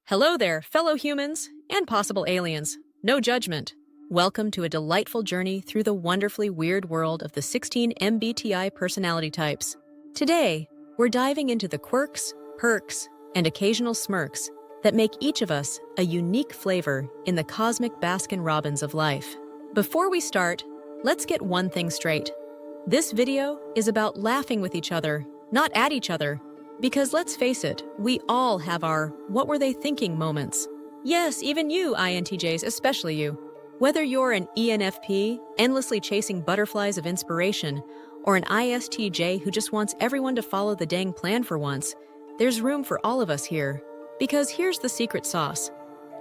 Hello there, fellow humans and possible aliens. No judgment. Welcome to a delightful journey through the wonderfully weird world of the 16 MBTI personality types. Today, we're diving into the quirks, perks, and occasional smirks that make each of us a unique flavor in the cosmic Baskin-Robbins of life. Before we start, let's get one thing straight. This video is about laughing with each other, not at each other. Because let's face it, we all have our what were they thinking moments. Yes, even you, INTJs, especially you. Whether you're an ENFP, endlessly chasing butterflies of inspiration, or an ISTJ who just wants everyone to follow the dang plan for once, there's room for all of us here. Because here's the secret sauce.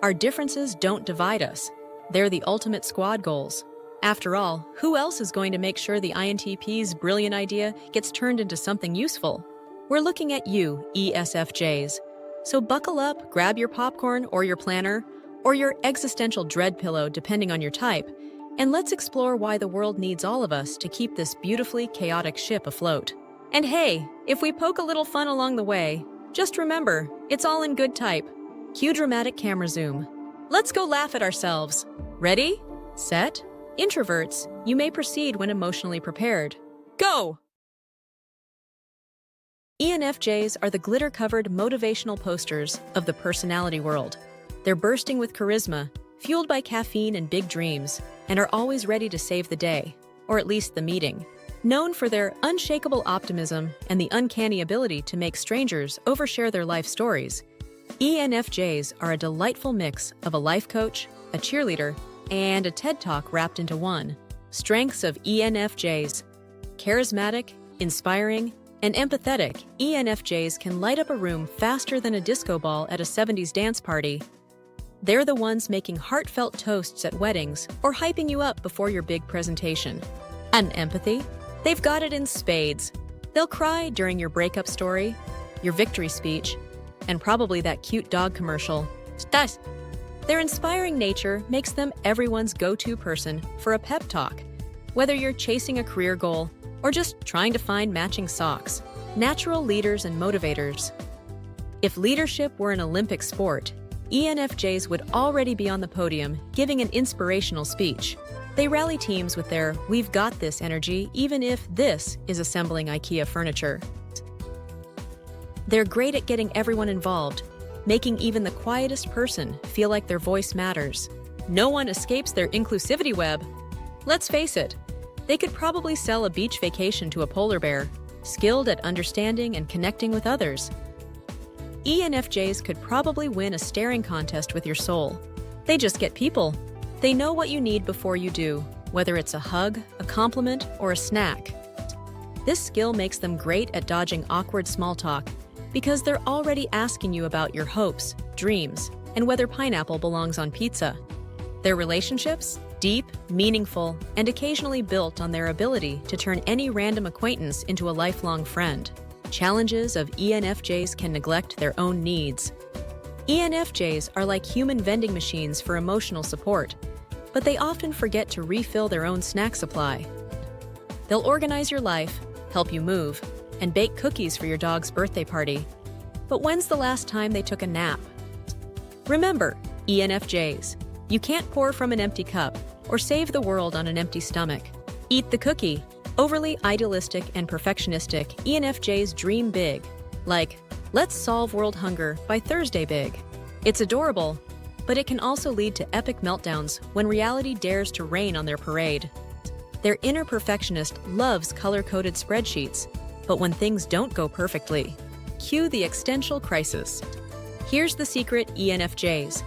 Our differences don't divide us. They're the ultimate squad goals. After all, who else is going to make sure the INTP's brilliant idea gets turned into something useful? We're looking at you, ESFJs. So buckle up, grab your popcorn or your planner, or your existential dread pillow depending on your type, and let's explore why the world needs all of us to keep this beautifully chaotic ship afloat. And hey, if we poke a little fun along the way, just remember, it's all in good type. Cue dramatic camera zoom. Let's go laugh at ourselves. Ready? Set? Introverts, you may proceed when emotionally prepared. Go! ENFJs are the glitter-covered motivational posters of the personality world. They're bursting with charisma, fueled by caffeine and big dreams, and are always ready to save the day, or at least the meeting. Known for their unshakable optimism and the uncanny ability to make strangers overshare their life stories, ENFJs are a delightful mix of a life coach, a cheerleader, and a TED Talk wrapped into one. Strengths of ENFJs: charismatic, inspiring, and empathetic. ENFJs can light up a room faster than a disco ball at a 70s dance party. They're the ones making heartfelt toasts at weddings or hyping you up before your big presentation. And empathy? They've got it in spades. They'll cry during your breakup story, your victory speech, and probably that cute dog commercial. Stuss! Their inspiring nature makes them everyone's go-to person for a pep talk. Whether you're chasing a career goal, or just trying to find matching socks. Natural leaders and motivators. If leadership were an Olympic sport, ENFJs would already be on the podium giving an inspirational speech. They rally teams with their "we've got this" energy, even if this is assembling IKEA furniture. They're great at getting everyone involved, making even the quietest person feel like their voice matters. No one escapes their inclusivity web. Let's face it, they could probably sell a beach vacation to a polar bear, skilled at understanding and connecting with others. ENFJs could probably win a staring contest with your soul. They just get people. They know what you need before you do, whether it's a hug, a compliment, or a snack. This skill makes them great at dodging awkward small talk because they're already asking you about your hopes, dreams, and whether pineapple belongs on pizza. Their relationships? Deep, meaningful, and occasionally built on their ability to turn any random acquaintance into a lifelong friend. Challenges of ENFJs can neglect their own needs. ENFJs are like human vending machines for emotional support, but they often forget to refill their own snack supply. They'll organize your life, help you move, and bake cookies for your dog's birthday party. But when's the last time they took a nap? Remember, ENFJs, you can't pour from an empty cup or save the world on an empty stomach. Eat the cookie. Overly idealistic and perfectionistic ENFJs dream big, like, let's solve world hunger by Thursday big. It's adorable, but it can also lead to epic meltdowns when reality dares to rain on their parade. Their inner perfectionist loves color-coded spreadsheets, but when things don't go perfectly, cue the existential crisis. Here's the secret, ENFJs.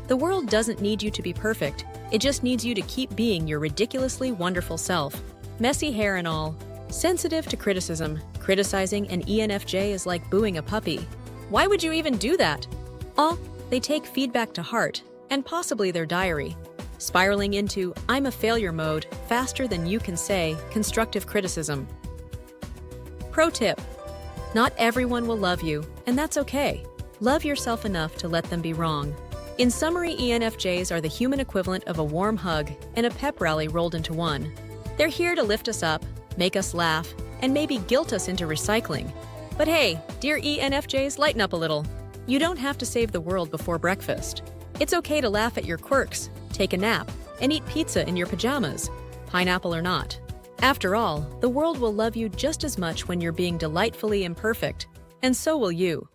The world doesn't need you to be perfect, it just needs you to keep being your ridiculously wonderful self. Messy hair and all. Sensitive to criticism. Criticizing an ENFJ is like booing a puppy. Why would you even do that? They take feedback to heart, and possibly their diary, spiraling into "I'm a failure" mode faster than you can say constructive criticism. Pro tip: not everyone will love you, and that's okay. Love yourself enough to let them be wrong. In summary, ENFJs are the human equivalent of a warm hug and a pep rally rolled into one. They're here to lift us up, make us laugh, and maybe guilt us into recycling. But hey, dear ENFJs, lighten up a little. You don't have to save the world before breakfast. It's okay to laugh at your quirks, take a nap, and eat pizza in your pajamas, pineapple or not. After all, the world will love you just as much when you're being delightfully imperfect, and so will you.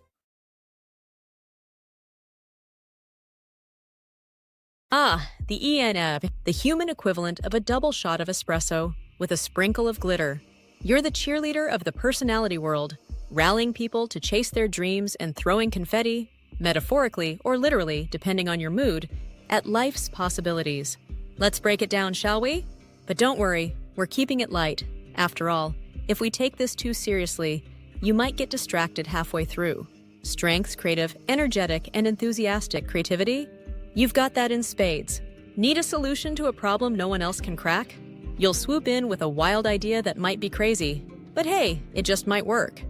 The ENFP, the human equivalent of a double shot of espresso with a sprinkle of glitter. You're the cheerleader of the personality world, rallying people to chase their dreams and throwing confetti, metaphorically or literally, depending on your mood, at life's possibilities. Let's break it down, shall we? But don't worry, we're keeping it light. After all, if we take this too seriously, you might get distracted halfway through. Strengths, creative, energetic, and enthusiastic creativity? You've got that in spades. Need a solution to a problem no one else can crack? You'll swoop in with a wild idea that might be crazy, but hey, it just might work.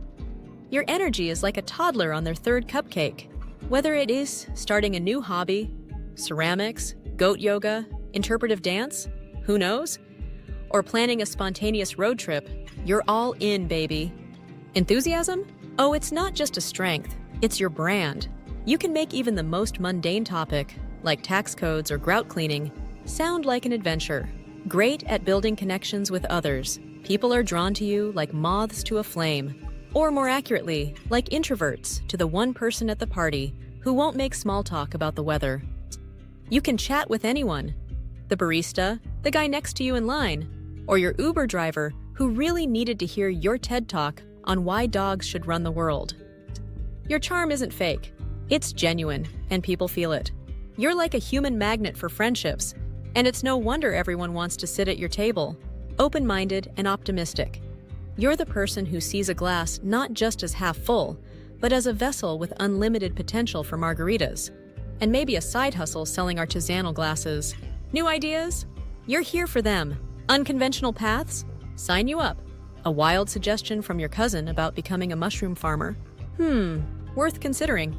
Your energy is like a toddler on their third cupcake. Whether it is starting a new hobby, ceramics, goat yoga, interpretive dance, who knows? Or planning a spontaneous road trip, you're all in, baby. Enthusiasm? Oh, it's not just a strength, it's your brand. You can make even the most mundane topic, like tax codes or grout cleaning, sound like an adventure. Great at building connections with others, people are drawn to you like moths to a flame. Or more accurately, like introverts to the one person at the party who won't make small talk about the weather. You can chat with anyone. The barista, the guy next to you in line, or your Uber driver who really needed to hear your TED Talk on why dogs should run the world. Your charm isn't fake. It's genuine, and people feel it. You're like a human magnet for friendships, and it's no wonder everyone wants to sit at your table, open-minded and optimistic. You're the person who sees a glass not just as half full, but as a vessel with unlimited potential for margaritas, and maybe a side hustle selling artisanal glasses. New ideas? You're here for them. Unconventional paths? Sign you up. A wild suggestion from your cousin about becoming a mushroom farmer? Worth considering.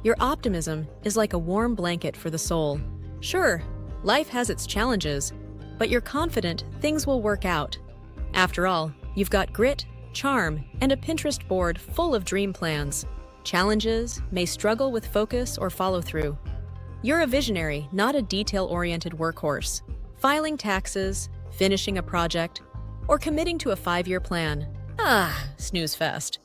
Your optimism is like a warm blanket for the soul. Sure, life has its challenges, but you're confident things will work out. After all, you've got grit, charm, and a Pinterest board full of dream plans. Challenges may struggle with focus or follow-through. You're a visionary, not a detail-oriented workhorse. Filing taxes, finishing a project, or committing to a 5-year plan. Snooze fest.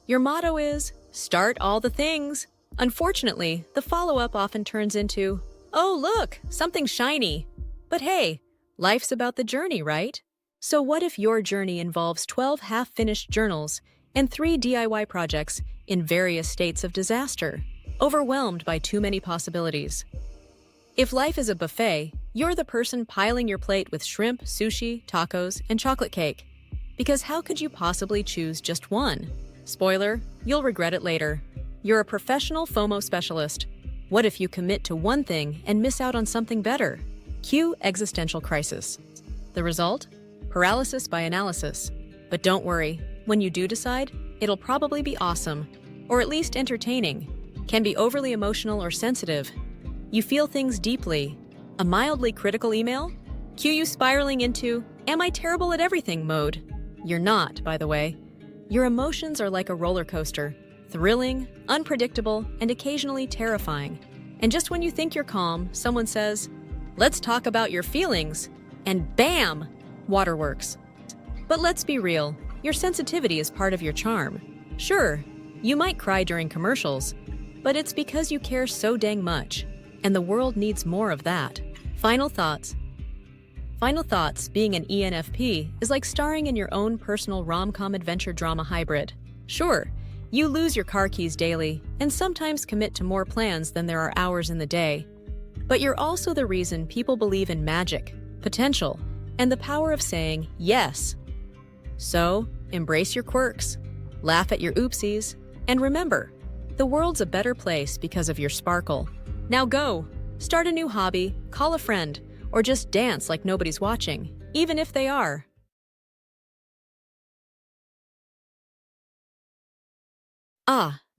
Your motto is, start all the things. Unfortunately, the follow-up often turns into, oh look, something shiny. But hey, life's about the journey, right? So what if your journey involves 12 half-finished journals and 3 DIY projects in various states of disaster, overwhelmed by too many possibilities? If life is a buffet, you're the person piling your plate with shrimp, sushi, tacos, and chocolate cake. Because how could you possibly choose just one? Spoiler, you'll regret it later. You're a professional FOMO specialist. What if you commit to one thing and miss out on something better? Cue existential crisis. The result? Paralysis by analysis. But don't worry, when you do decide, it'll probably be awesome, or at least entertaining. Can be overly emotional or sensitive. You feel things deeply. A mildly critical email? Cue you spiraling into, am I terrible at everything mode? You're not, by the way. Your emotions are like a roller coaster. Thrilling, unpredictable, and occasionally terrifying. And just when you think you're calm, someone says, let's talk about your feelings, and bam, waterworks. But let's be real, your sensitivity is part of your charm. Sure, you might cry during commercials, but it's because you care so dang much, and the world needs more of that. Final thoughts. Being an ENFP is like starring in your own personal rom-com adventure drama hybrid. Sure, you lose your car keys daily, and sometimes commit to more plans than there are hours in the day. But you're also the reason people believe in magic, potential, and the power of saying yes. So, embrace your quirks, laugh at your oopsies, and remember, the world's a better place because of your sparkle. Now go, start a new hobby, call a friend, or just dance like nobody's watching, even if they are.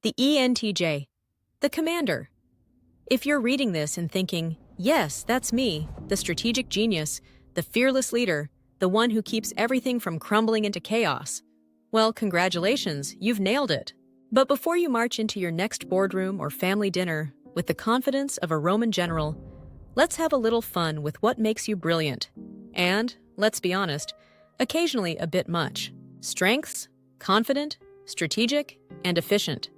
The ENTJ, the commander. If you're reading this and thinking, yes, that's me, the strategic genius, the fearless leader, the one who keeps everything from crumbling into chaos, well, congratulations, you've nailed it. But before you march into your next boardroom or family dinner with the confidence of a Roman general, let's have a little fun with what makes you brilliant. And, let's be honest, occasionally a bit much. Strengths: confident, strategic, and efficient.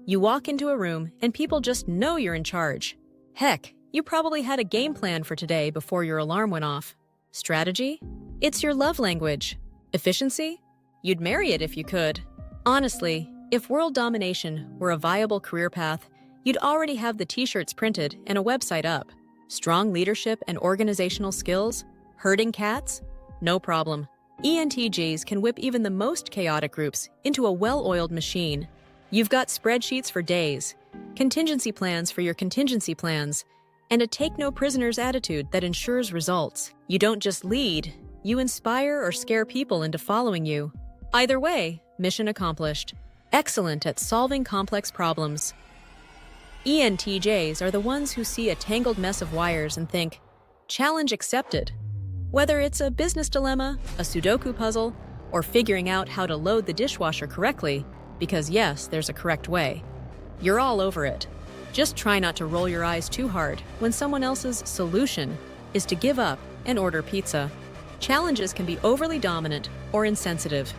You walk into a room and people just know you're in charge. Heck, you probably had a game plan for today before your alarm went off. Strategy? It's your love language. Efficiency? You'd marry it if you could. Honestly, if world domination were a viable career path, you'd already have the t-shirts printed and a website up. Strong leadership and organizational skills? Herding cats? No problem. ENTJs can whip even the most chaotic groups into a well-oiled machine. You've got spreadsheets for days, contingency plans for your contingency plans, and a take-no-prisoners attitude that ensures results. You don't just lead, you inspire or scare people into following you. Either way, mission accomplished. Excellent at solving complex problems. ENTJs are the ones who see a tangled mess of wires and think, challenge accepted. Whether it's a business dilemma, a Sudoku puzzle, or figuring out how to load the dishwasher correctly, because yes, there's a correct way, you're all over it. Just try not to roll your eyes too hard when someone else's solution is to give up and order pizza. Challenges can be overly dominant or insensitive.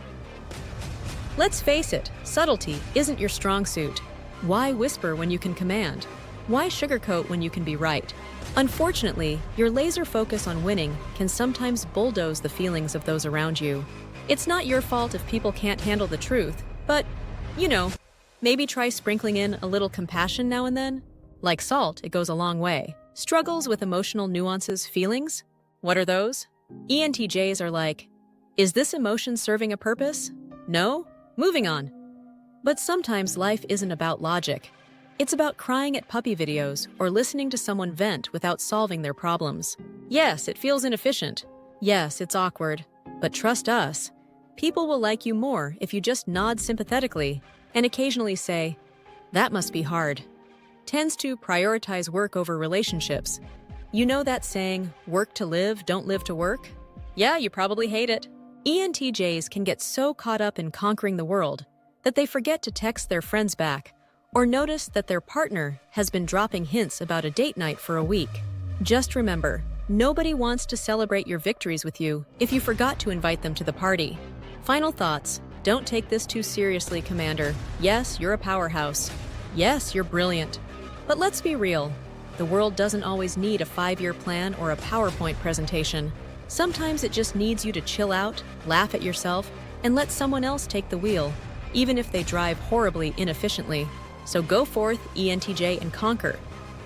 Let's face it, subtlety isn't your strong suit. Why whisper when you can command? Why sugarcoat when you can be right? Unfortunately, your laser focus on winning can sometimes bulldoze the feelings of those around you. It's not your fault if people can't handle the truth, but, maybe try sprinkling in a little compassion now and then. Like salt, it goes a long way. Struggles with emotional nuances, feelings? What are those? ENTJs are like, is this emotion serving a purpose? No? Moving on. But sometimes life isn't about logic. It's about crying at puppy videos or listening to someone vent without solving their problems. Yes, it feels inefficient. Yes, it's awkward. But trust us, people will like you more if you just nod sympathetically and occasionally say, that must be hard. Tends to prioritize work over relationships. You know that saying, work to live, don't live to work? Yeah, you probably hate it. ENTJs can get so caught up in conquering the world that they forget to text their friends back or notice that their partner has been dropping hints about a date night for a week. Just remember, nobody wants to celebrate your victories with you if you forgot to invite them to the party. Final thoughts. Don't take this too seriously, Commander. Yes, you're a powerhouse. Yes, you're brilliant. But let's be real. The world doesn't always need a 5-year plan or a PowerPoint presentation. Sometimes it just needs you to chill out, laugh at yourself, and let someone else take the wheel, even if they drive horribly inefficiently. So go forth, ENTJ, and conquer.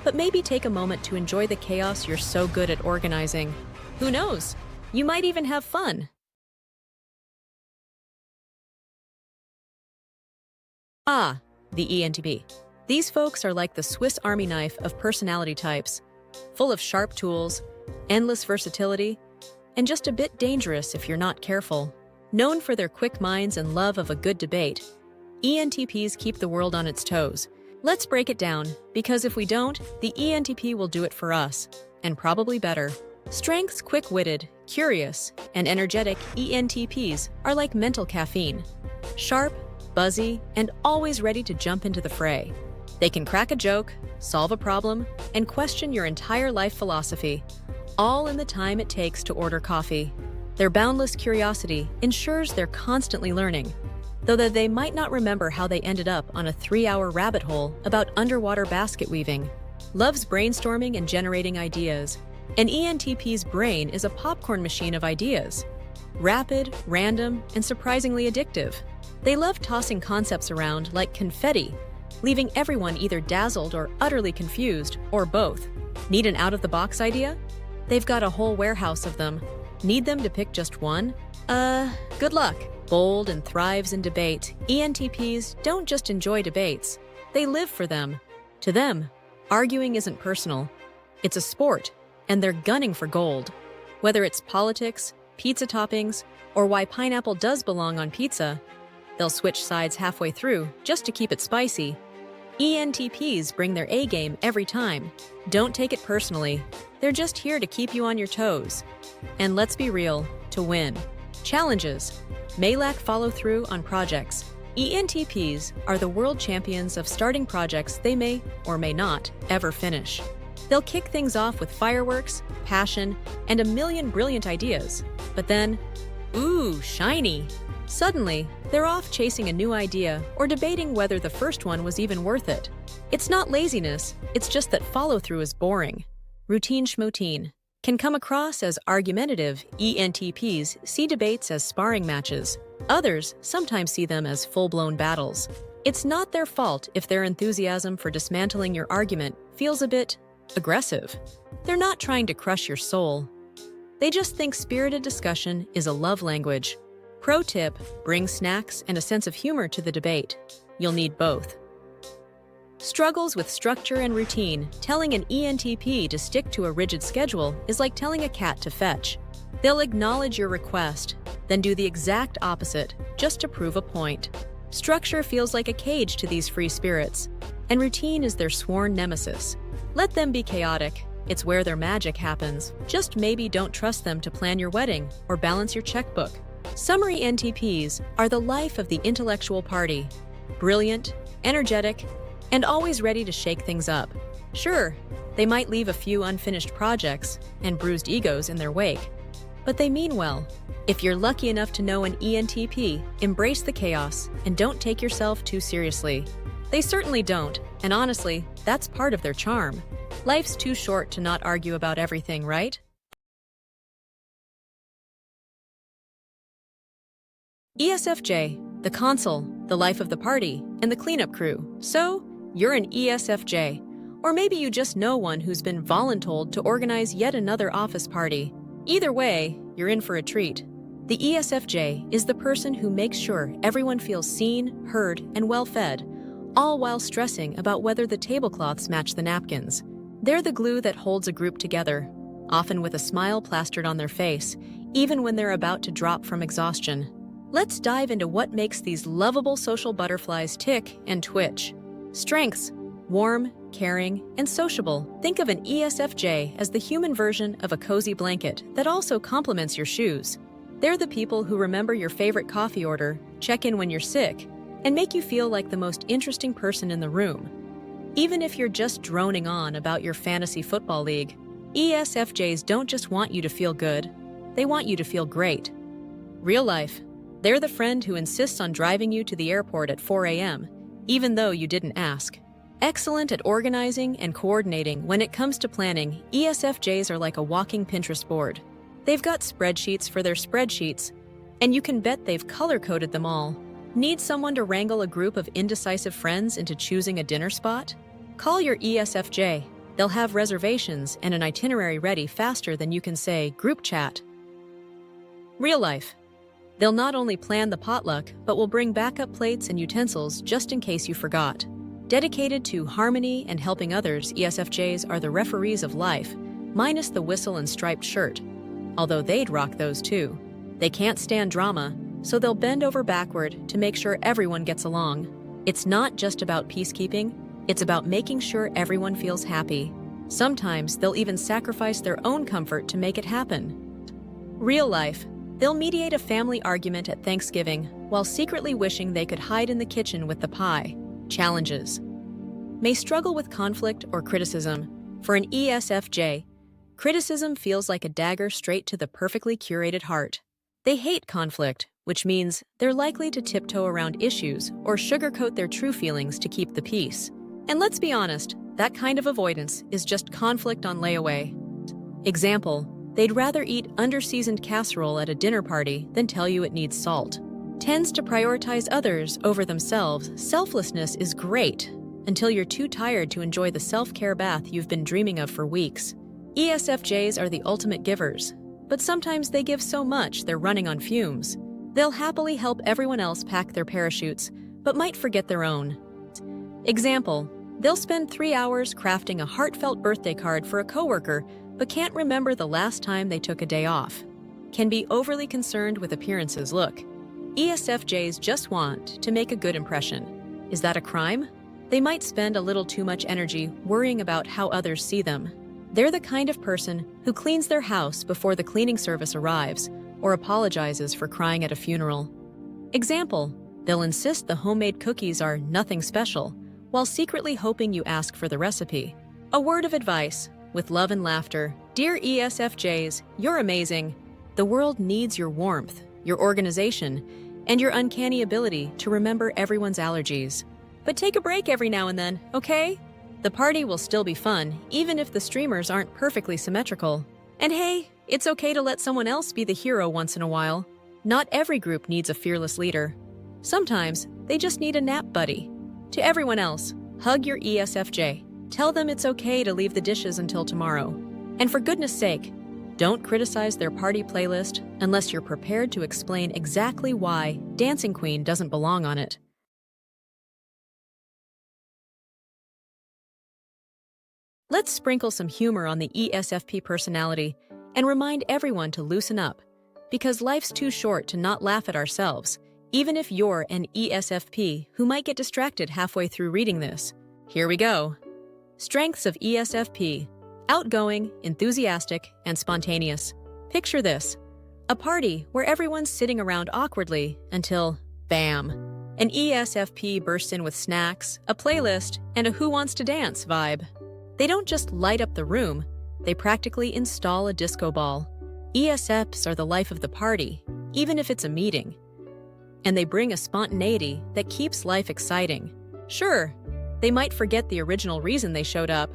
But maybe take a moment to enjoy the chaos you're so good at organizing. Who knows? You might even have fun. Ah, the ENTP. These folks are like the Swiss Army knife of personality types, full of sharp tools, endless versatility, and just a bit dangerous if you're not careful. Known for their quick minds and love of a good debate, ENTPs keep the world on its toes. Let's break it down, because if we don't, the ENTP will do it for us, and probably better. Strengths: quick-witted, curious, and energetic ENTPs are like mental caffeine. Sharp, buzzy, and always ready to jump into the fray. They can crack a joke, solve a problem, and question your entire life philosophy, all in the time it takes to order coffee. Their boundless curiosity ensures they're constantly learning, though that they might not remember how they ended up on a 3-hour rabbit hole about underwater basket weaving. Loves brainstorming and generating ideas. An ENTP's brain is a popcorn machine of ideas. Rapid, random, and surprisingly addictive. They love tossing concepts around like confetti, leaving everyone either dazzled or utterly confused, or both. Need an out-of-the-box idea? They've got a whole warehouse of them. Need them to pick just one? Good luck. Bold and thrives in debate, ENTPs don't just enjoy debates, they live for them. To them, arguing isn't personal. It's a sport, and they're gunning for gold. Whether it's politics, pizza toppings, or why pineapple does belong on pizza, they'll switch sides halfway through just to keep it spicy. ENTPs bring their A-game every time. Don't take it personally. They're just here to keep you on your toes. And let's be real, to win. Challenges may lack follow-through on projects, ENTPs are the world champions of starting projects they may or may not ever finish. They'll kick things off with fireworks, passion, and a million brilliant ideas. But then, ooh, shiny! Suddenly, they're off chasing a new idea or debating whether the first one was even worth it. It's not laziness, it's just that follow-through is boring. Routine schmoutine can come across as argumentative. ENTPs see debates as sparring matches. Others sometimes see them as full-blown battles. It's not their fault if their enthusiasm for dismantling your argument feels a bit aggressive. They're not trying to crush your soul. They just think spirited discussion is a love language. Pro tip: bring snacks and a sense of humor to the debate. You'll need both. Struggles with structure and routine. Telling an ENTP to stick to a rigid schedule is like telling a cat to fetch. They'll acknowledge your request, then do the exact opposite, just to prove a point. Structure feels like a cage to these free spirits, and routine is their sworn nemesis. Let them be chaotic. It's where their magic happens. Just maybe don't trust them to plan your wedding or balance your checkbook. Summary: ENTPs are the life of the intellectual party. Brilliant, energetic, and always ready to shake things up. Sure, they might leave a few unfinished projects and bruised egos in their wake, but they mean well. If you're lucky enough to know an ENTP, embrace the chaos and don't take yourself too seriously. They certainly don't, and honestly, that's part of their charm. Life's too short to not argue about everything, right? ESFJ, the consul, the life of the party, and the cleanup crew. So, you're an ESFJ. Or maybe you just know one who's been voluntold to organize yet another office party. Either way, you're in for a treat. The ESFJ is the person who makes sure everyone feels seen, heard, and well-fed, all while stressing about whether the tablecloths match the napkins. They're the glue that holds a group together, often with a smile plastered on their face, even when they're about to drop from exhaustion. Let's dive into what makes these lovable social butterflies tick and twitch. Strengths: warm, caring, and sociable. Think of an ESFJ as the human version of a cozy blanket that also complements your shoes. They're the people who remember your favorite coffee order, check in when you're sick, and make you feel like the most interesting person in the room. Even if you're just droning on about your fantasy football league, ESFJs don't just want you to feel good, they want you to feel great. Real life: they're the friend who insists on driving you to the airport at 4 a.m., even though you didn't ask. Excellent at organizing and coordinating. When it comes to planning, ESFJs are like a walking Pinterest board. They've got spreadsheets for their spreadsheets, and you can bet they've color-coded them all. Need someone to wrangle a group of indecisive friends into choosing a dinner spot? Call your ESFJ. They'll have reservations and an itinerary ready faster than you can say group chat. Real life: they'll not only plan the potluck, but will bring backup plates and utensils just in case you forgot. Dedicated to harmony and helping others, ESFJs are the referees of life, minus the whistle and striped shirt. Although they'd rock those too. They can't stand drama, so they'll bend over backward to make sure everyone gets along. It's not just about peacekeeping, it's about making sure everyone feels happy. Sometimes they'll even sacrifice their own comfort to make it happen. Real life: they'll mediate a family argument at Thanksgiving while secretly wishing they could hide in the kitchen with the pie. Challenges: may struggle with conflict or criticism. For an ESFJ, criticism feels like a dagger straight to the perfectly curated heart. They hate conflict, which means they're likely to tiptoe around issues or sugarcoat their true feelings to keep the peace. And let's be honest, that kind of avoidance is just conflict on layaway. Example: they'd rather eat under-seasoned casserole at a dinner party than tell you it needs salt. Tends to prioritize others over themselves. Selflessness is great until you're too tired to enjoy the self-care bath you've been dreaming of for weeks. ESFJs are the ultimate givers, but sometimes they give so much they're running on fumes. They'll happily help everyone else pack their parachutes, but might forget their own. Example: they'll spend 3 hours crafting a heartfelt birthday card for a coworker, but can't remember the last time they took a day off. Can be overly concerned with appearances. Look, ESFJs just want to make a good impression. Is that a crime? They might spend a little too much energy worrying about how others see them. They're the kind of person who cleans their house before the cleaning service arrives or apologizes for crying at a funeral. Example: They'll insist the homemade cookies are nothing special, while secretly hoping you ask for the recipe. A word of advice, with love and laughter. Dear ESFJs, you're amazing. The world needs your warmth, your organization, and your uncanny ability to remember everyone's allergies. But take a break every now and then, okay? The party will still be fun, even if the streamers aren't perfectly symmetrical. And hey, it's okay to let someone else be the hero once in a while. Not every group needs a fearless leader. Sometimes they just need a nap buddy. To everyone else, hug your ESFJ. Tell them it's okay to leave the dishes until tomorrow. And for goodness sake, don't criticize their party playlist unless you're prepared to explain exactly why Dancing Queen doesn't belong on it. Let's sprinkle some humor on the ESFP personality and remind everyone to loosen up, because life's too short to not laugh at ourselves, even if you're an ESFP who might get distracted halfway through reading this. Here we go. Strengths of ESFP: outgoing, enthusiastic, and spontaneous. Picture this: a party where everyone's sitting around awkwardly until, bam, an ESFP bursts in with snacks, a playlist, and a Who Wants to Dance vibe. They don't just light up the room, they practically install a disco ball. ESFPs are the life of the party, even if it's a meeting. And they bring a spontaneity that keeps life exciting. Sure, they might forget the original reason they showed up,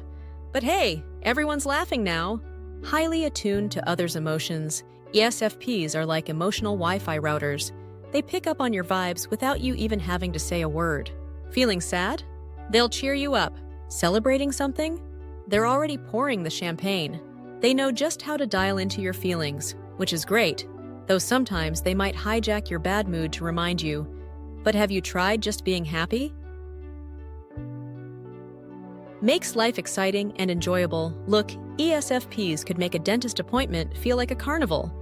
but hey, everyone's laughing now. Highly attuned to others' emotions, ESFPs are like emotional Wi-Fi routers. They pick up on your vibes without you even having to say a word. Feeling sad? They'll cheer you up. Celebrating something? They're already pouring the champagne. They know just how to dial into your feelings, which is great, though sometimes they might hijack your bad mood to remind you. But have you tried just being happy? Makes life exciting and enjoyable. Look, ESFPs could make a dentist appointment feel like a carnival.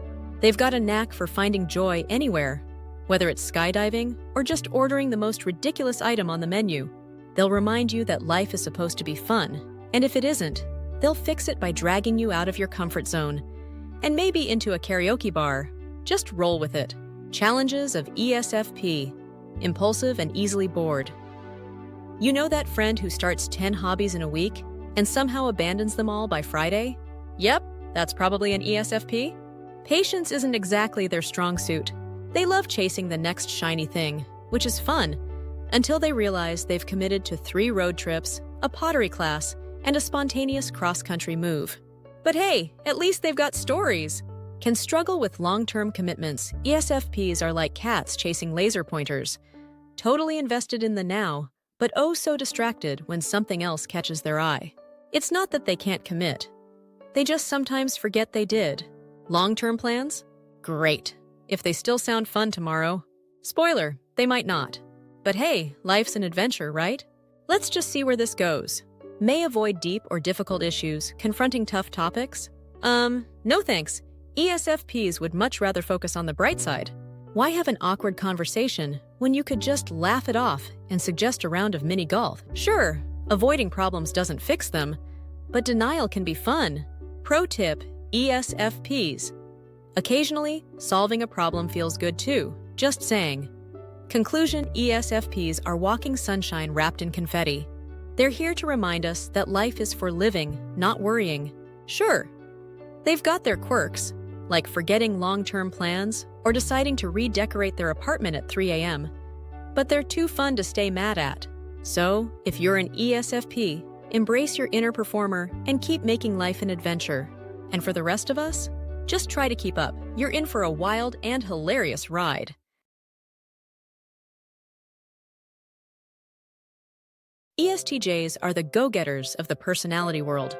They've got a knack for finding joy anywhere, whether it's skydiving or just ordering the most ridiculous item on the menu. They'll remind you that life is supposed to be fun, and if it isn't, they'll fix it by dragging you out of your comfort zone, and maybe into a karaoke bar. Just roll with it. Challenges of ESFP: impulsive and easily bored. You know that friend who starts 10 hobbies in a week and somehow abandons them all by Friday? Yep, that's probably an ESFP. Patience isn't exactly their strong suit. They love chasing the next shiny thing, which is fun, until they realize they've committed to 3 road trips, a pottery class, and a spontaneous cross-country move. But hey, at least they've got stories. Can struggle with long-term commitments. ESFPs are like cats chasing laser pointers, totally invested in the now, but oh so distracted when something else catches their eye. It's not that they can't commit. They just sometimes forget they did. Long-term plans? Great. If they still sound fun tomorrow. Spoiler, they might not. But hey, life's an adventure, right? Let's just see where this goes. May avoid deep or difficult issues, confronting tough topics? No thanks. ESFPs would much rather focus on the bright side. Why have an awkward conversation when you could just laugh it off and suggest a round of mini golf? Sure, avoiding problems doesn't fix them, but denial can be fun. Pro tip, ESFPs. Occasionally, solving a problem feels good too, just saying. Conclusion: ESFPs are walking sunshine wrapped in confetti. They're here to remind us that life is for living, not worrying. Sure, they've got their quirks, like forgetting long-term plans or deciding to redecorate their apartment at 3 a.m. But they're too fun to stay mad at. So, if you're an ESFP, embrace your inner performer and keep making life an adventure. And for the rest of us, just try to keep up. You're in for a wild and hilarious ride. ESTJs are the go-getters of the personality world.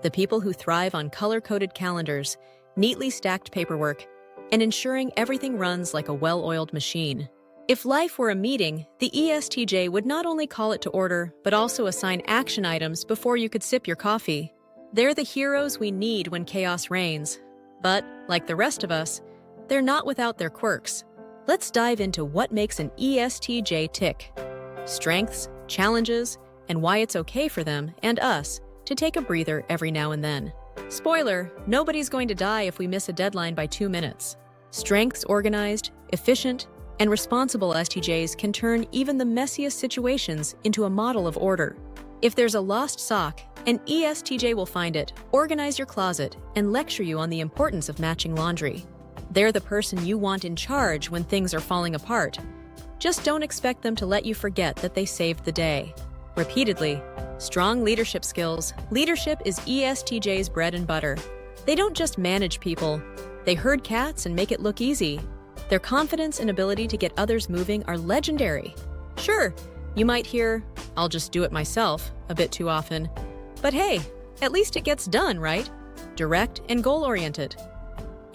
The people who thrive on color-coded calendars, neatly stacked paperwork, and ensuring everything runs like a well-oiled machine. If life were a meeting, the ESTJ would not only call it to order, but also assign action items before you could sip your coffee. They're the heroes we need when chaos reigns. But, like the rest of us, they're not without their quirks. Let's dive into what makes an ESTJ tick. Strengths, challenges, and why it's okay for them and us to take a breather every now and then. Spoiler, nobody's going to die if we miss a deadline by 2 minutes. Strengths: organized, efficient, And responsible STJs can turn even the messiest situations into a model of order. If there's a lost sock, an ESTJ will find it, organize your closet, and lecture you on the importance of matching laundry. They're the person you want in charge when things are falling apart. Just don't expect them to let you forget that they saved the day. Repeatedly. Strong leadership skills. Leadership is ESTJ's bread and butter. They don't just manage people. They herd cats and make it look easy. Their confidence and ability to get others moving are legendary. Sure, you might hear, "I'll just do it myself," a bit too often. But hey, at least it gets done, right? Direct and goal-oriented.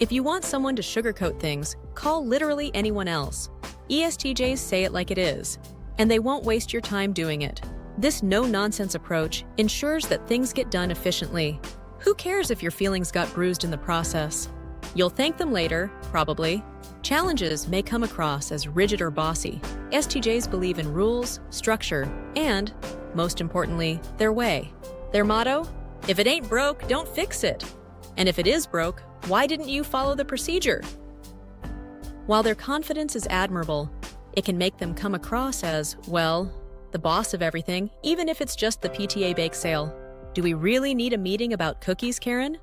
If you want someone to sugarcoat things, call literally anyone else. ESTJs say it like it is, and they won't waste your time doing it. This no-nonsense approach ensures that things get done efficiently. Who cares if your feelings got bruised in the process? You'll thank them later, probably. Challenges may come across as rigid or bossy. STJs believe in rules, structure, and, most importantly, their way. Their motto? If it ain't broke, don't fix it. And if it is broke, why didn't you follow the procedure? While their confidence is admirable, it can make them come across as, well, the boss of everything, even if it's just the PTA bake sale. Do we really need a meeting about cookies, Karen?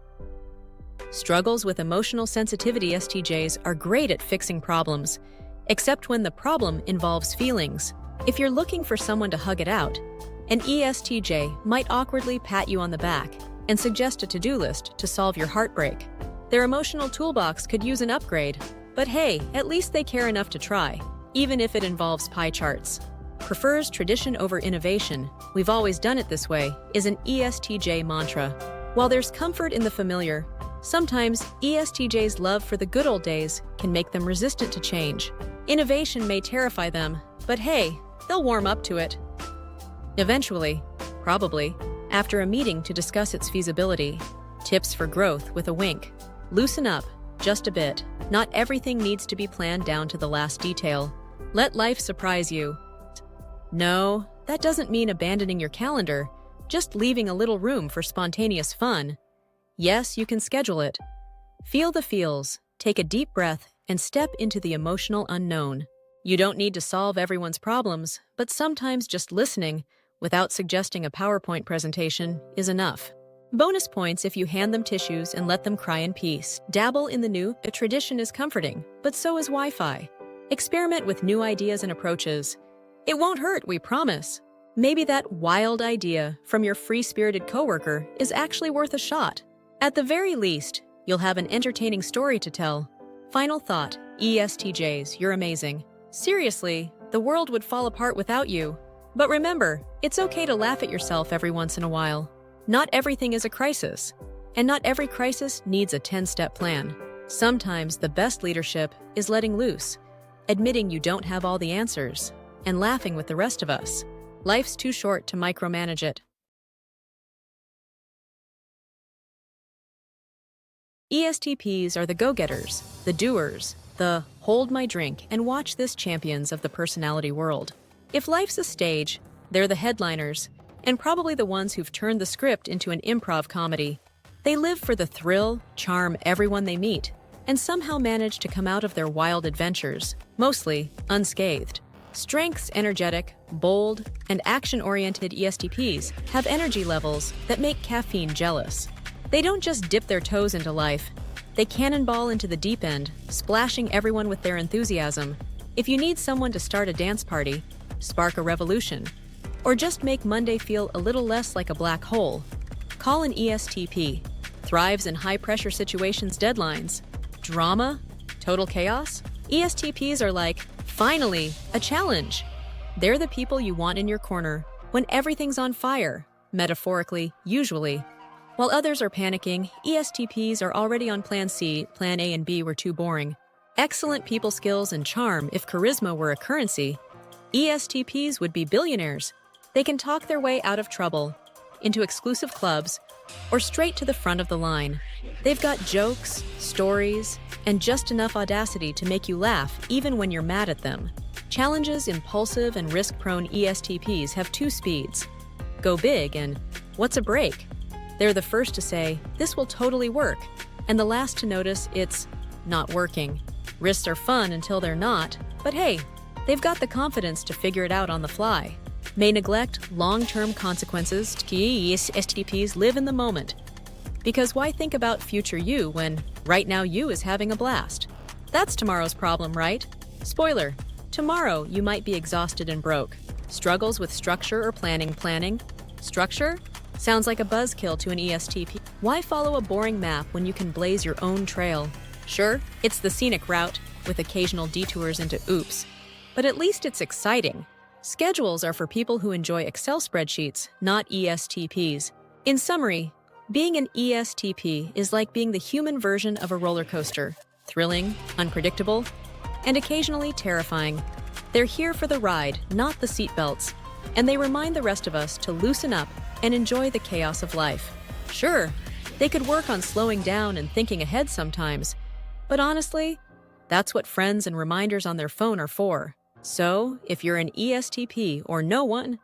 Struggles with emotional sensitivity STJs are great at fixing problems, except when the problem involves feelings. If you're looking for someone to hug it out, an ESTJ might awkwardly pat you on the back and suggest a to-do list to solve your heartbreak. Their emotional toolbox could use an upgrade, but hey, at least they care enough to try, even if it involves pie charts. Prefers tradition over innovation, "We've always done it this way," is an ESTJ mantra. While there's comfort in the familiar, sometimes ESTJs' love for the good old days can make them resistant to change. Innovation may terrify them, but hey, they'll warm up to it. Eventually, probably, after a meeting to discuss its feasibility. Tips for growth with a wink. Loosen up, just a bit. Not everything needs to be planned down to the last detail. Let life surprise you. No, that doesn't mean abandoning your calendar, just leaving a little room for spontaneous fun. Yes, you can schedule it. Feel the feels, take a deep breath, and step into the emotional unknown. You don't need to solve everyone's problems, but sometimes just listening, without suggesting a PowerPoint presentation, is enough. Bonus points if you hand them tissues and let them cry in peace. Dabble in the new. A tradition is comforting, but so is Wi-Fi. Experiment with new ideas and approaches. It won't hurt, we promise. Maybe that wild idea from your free-spirited coworker is actually worth a shot. At the very least, you'll have an entertaining story to tell. Final thought, ESTJs, you're amazing. Seriously, the world would fall apart without you. But remember, it's okay to laugh at yourself every once in a while. Not everything is a crisis, and not every crisis needs a 10-step plan. Sometimes the best leadership is letting loose, admitting you don't have all the answers, and laughing with the rest of us. Life's too short to micromanage it. ESTPs are the go-getters, the doers, the hold my drink and watch this champions of the personality world. If life's a stage, they're the headliners, and probably the ones who've turned the script into an improv comedy. They live for the thrill, charm everyone they meet, and somehow manage to come out of their wild adventures, mostly unscathed. Strengths energetic, bold, and action-oriented ESTPs have energy levels that make caffeine jealous. They don't just dip their toes into life, they cannonball into the deep end, splashing everyone with their enthusiasm. If you need someone to start a dance party, spark a revolution, or just make Monday feel a little less like a black hole, call an ESTP. Thrives in high-pressure situations, deadlines. Drama? Total chaos? ESTPs are like, finally, a challenge. They're the people you want in your corner when everything's on fire, metaphorically, usually. While others are panicking, ESTPs are already on Plan C. Plan A and B were too boring. Excellent people skills and charm. If charisma were a currency, ESTPs would be billionaires. They can talk their way out of trouble, into exclusive clubs, or straight to the front of the line. They've got jokes, stories, and just enough audacity to make you laugh even when you're mad at them. Challenges, impulsive, and risk-prone ESTPs have two speeds. Go big and, what's a break? They're the first to say, this will totally work, and the last to notice it's not working. Risks are fun until they're not. But hey, they've got the confidence to figure it out on the fly. May neglect long-term consequences. ESTPs live in the moment. Because why think about future you when right now you is having a blast? That's tomorrow's problem, right? Spoiler, tomorrow you might be exhausted and broke. Struggles with structure or planning. Structure? Sounds like a buzzkill to an ESTP. Why follow a boring map when you can blaze your own trail? Sure, it's the scenic route, with occasional detours into oops. But at least it's exciting. Schedules are for people who enjoy Excel spreadsheets, not ESTPs. In summary, being an ESTP is like being the human version of a roller coaster. Thrilling, unpredictable, and occasionally terrifying. They're here for the ride, not the seatbelts. And they remind the rest of us to loosen up and enjoy the chaos of life. Sure, they could work on slowing down and thinking ahead sometimes. But honestly, that's what friends and reminders on their phone are for. So, if you're an ESTP or no one,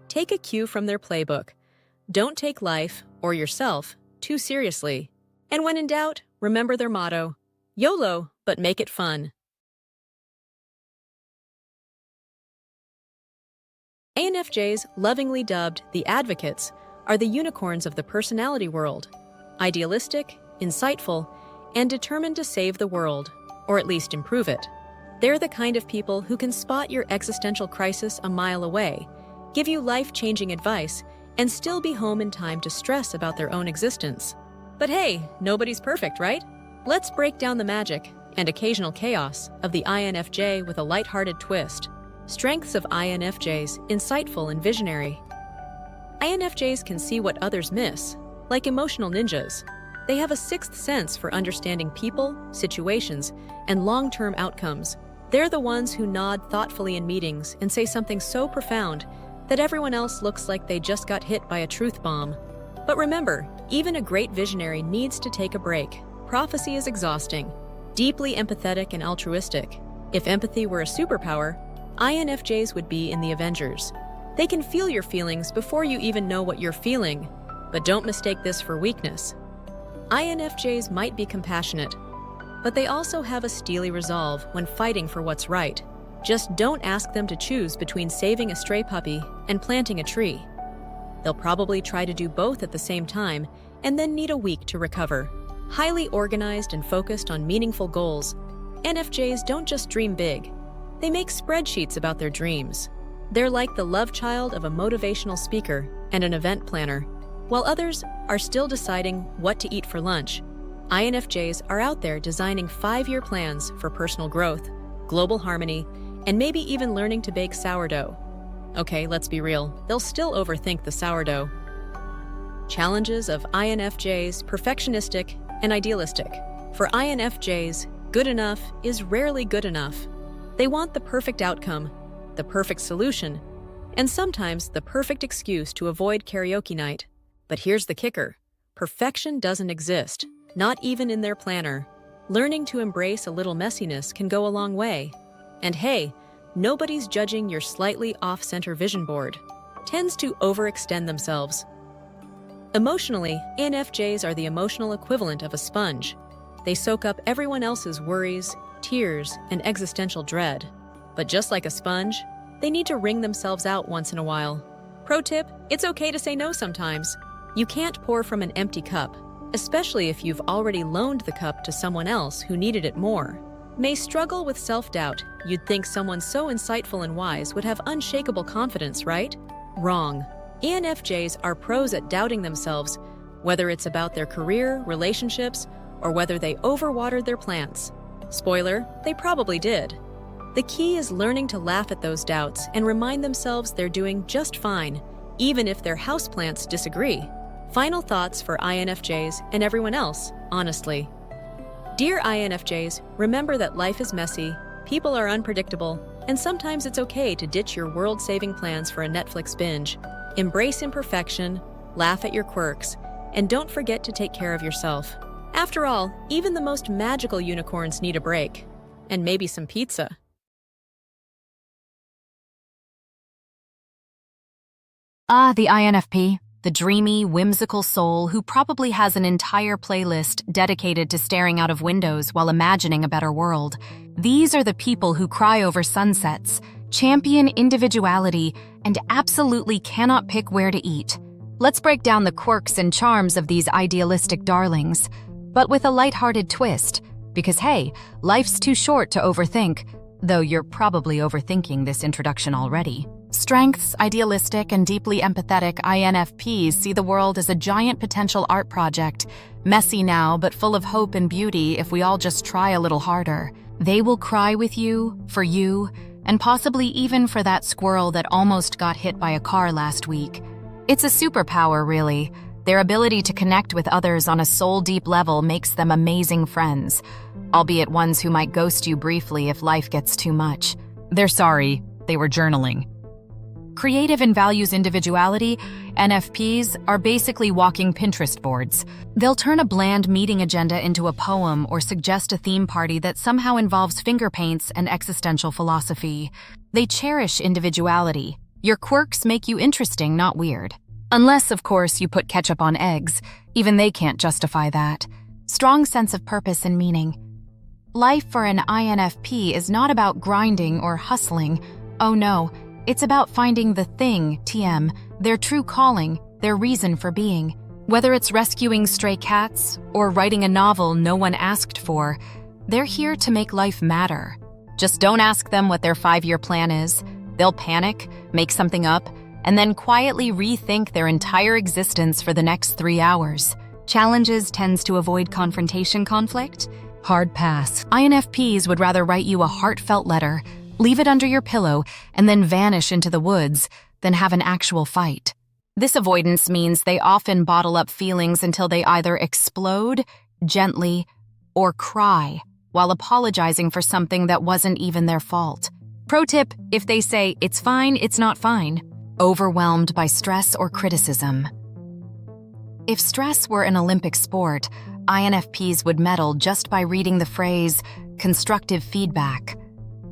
take a cue from their playbook. Don't take life, or yourself, too seriously. And when in doubt, remember their motto, YOLO, but make it fun. INFJs, lovingly dubbed the advocates, are the unicorns of the personality world. Idealistic, insightful, and determined to save the world, or at least improve it. They're the kind of people who can spot your existential crisis a mile away, give you life-changing advice, and still be home in time to stress about their own existence. But hey, nobody's perfect, right? Let's break down the magic and occasional chaos of the INFJ with a lighthearted twist. Strengths of INFJs, insightful and visionary. INFJs can see what others miss, like emotional ninjas. They have a sixth sense for understanding people, situations, and long-term outcomes. They're the ones who nod thoughtfully in meetings and say something so profound that everyone else looks like they just got hit by a truth bomb. But remember, even a great visionary needs to take a break. Prophecy is exhausting, deeply empathetic and altruistic. If empathy were a superpower, INFJs would be in the Avengers. They can feel your feelings before you even know what you're feeling, but don't mistake this for weakness. INFJs might be compassionate, but they also have a steely resolve when fighting for what's right. Just don't ask them to choose between saving a stray puppy and planting a tree. They'll probably try to do both at the same time and then need a week to recover. Highly organized and focused on meaningful goals, INFJs don't just dream big. They make spreadsheets about their dreams. They're like the love child of a motivational speaker and an event planner. While others are still deciding what to eat for lunch, INFJs are out there designing 5-year plans for personal growth, global harmony, and maybe even learning to bake sourdough. Okay, let's be real, they'll still overthink the sourdough. Challenges of INFJs, perfectionistic and idealistic. For INFJs, good enough is rarely good enough. They want the perfect outcome, the perfect solution, and sometimes the perfect excuse to avoid karaoke night. But here's the kicker. Perfection doesn't exist, not even in their planner. Learning to embrace a little messiness can go a long way. And hey, nobody's judging your slightly off-center vision board. Tends to overextend themselves. Emotionally, INFJs are the emotional equivalent of a sponge. They soak up everyone else's worries, tears, and existential dread. But just like a sponge, they need to wring themselves out once in a while. Pro tip, it's okay to say no sometimes. You can't pour from an empty cup, especially if you've already loaned the cup to someone else who needed it more. May struggle with self-doubt. You'd think someone so insightful and wise would have unshakable confidence, right? Wrong. ENFJs are pros at doubting themselves, whether it's about their career, relationships, or whether they overwatered their plants. Spoiler, they probably did. The key is learning to laugh at those doubts and remind themselves they're doing just fine, even if their houseplants disagree. Final thoughts for INFJs and everyone else, honestly. Dear INFJs, remember that life is messy, people are unpredictable, and sometimes it's okay to ditch your world-saving plans for a Netflix binge. Embrace imperfection, laugh at your quirks, and don't forget to take care of yourself. After all, even the most magical unicorns need a break. And maybe some pizza. Ah, the INFP. the dreamy, whimsical soul who probably has an entire playlist dedicated to staring out of windows while imagining a better world. These are the people who cry over sunsets, champion individuality, and absolutely cannot pick where to eat. Let's break down the quirks and charms of these idealistic darlings, but with a lighthearted twist, because hey, life's too short to overthink, though you're probably overthinking this introduction already. Strengths: idealistic and deeply empathetic INFPs see the world as a giant potential art project, messy now but full of hope and beauty if we all just try a little harder. They will cry with you, for you, and possibly even for that squirrel that almost got hit by a car last week. It's a superpower, really. Their ability to connect with others on a soul-deep level makes them amazing friends, albeit ones who might ghost you briefly if life gets too much. They're sorry, they were journaling. Creative and values individuality, NFPs are basically walking Pinterest boards. They'll turn a bland meeting agenda into a poem or suggest a theme party that somehow involves finger paints and existential philosophy. They cherish individuality. Your quirks make you interesting, not weird. Unless, of course, you put ketchup on eggs. Even they can't justify that. Strong sense of purpose and meaning. Life for an INFP is not about grinding or hustling. Oh no. It's about finding the thing, TM, their true calling, their reason for being. Whether it's rescuing stray cats or writing a novel no one asked for, they're here to make life matter. Just don't ask them what their 5-year plan is. They'll panic, make something up, and then quietly rethink their entire existence for the next 3 hours. Challenges tends to avoid conflict? Hard pass. INFPs would rather write you a heartfelt letter, leave it under your pillow, and then vanish into the woods than have an actual fight. This avoidance means they often bottle up feelings until they either explode, gently, or cry, while apologizing for something that wasn't even their fault. Pro tip: if they say, "It's fine, it's not fine," overwhelmed by stress or criticism. If stress were an Olympic sport, INFPs would medal just by reading the phrase, "constructive feedback."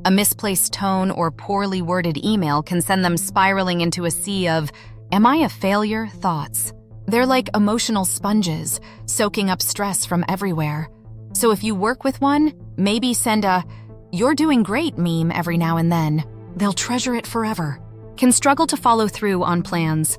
A misplaced tone or poorly worded email can send them spiraling into a sea of, "Am I a failure?" thoughts. They're like emotional sponges, soaking up stress from everywhere. So if you work with one, maybe send a, "You're doing great" meme every now and then. They'll treasure it forever. Can struggle to follow through on plans.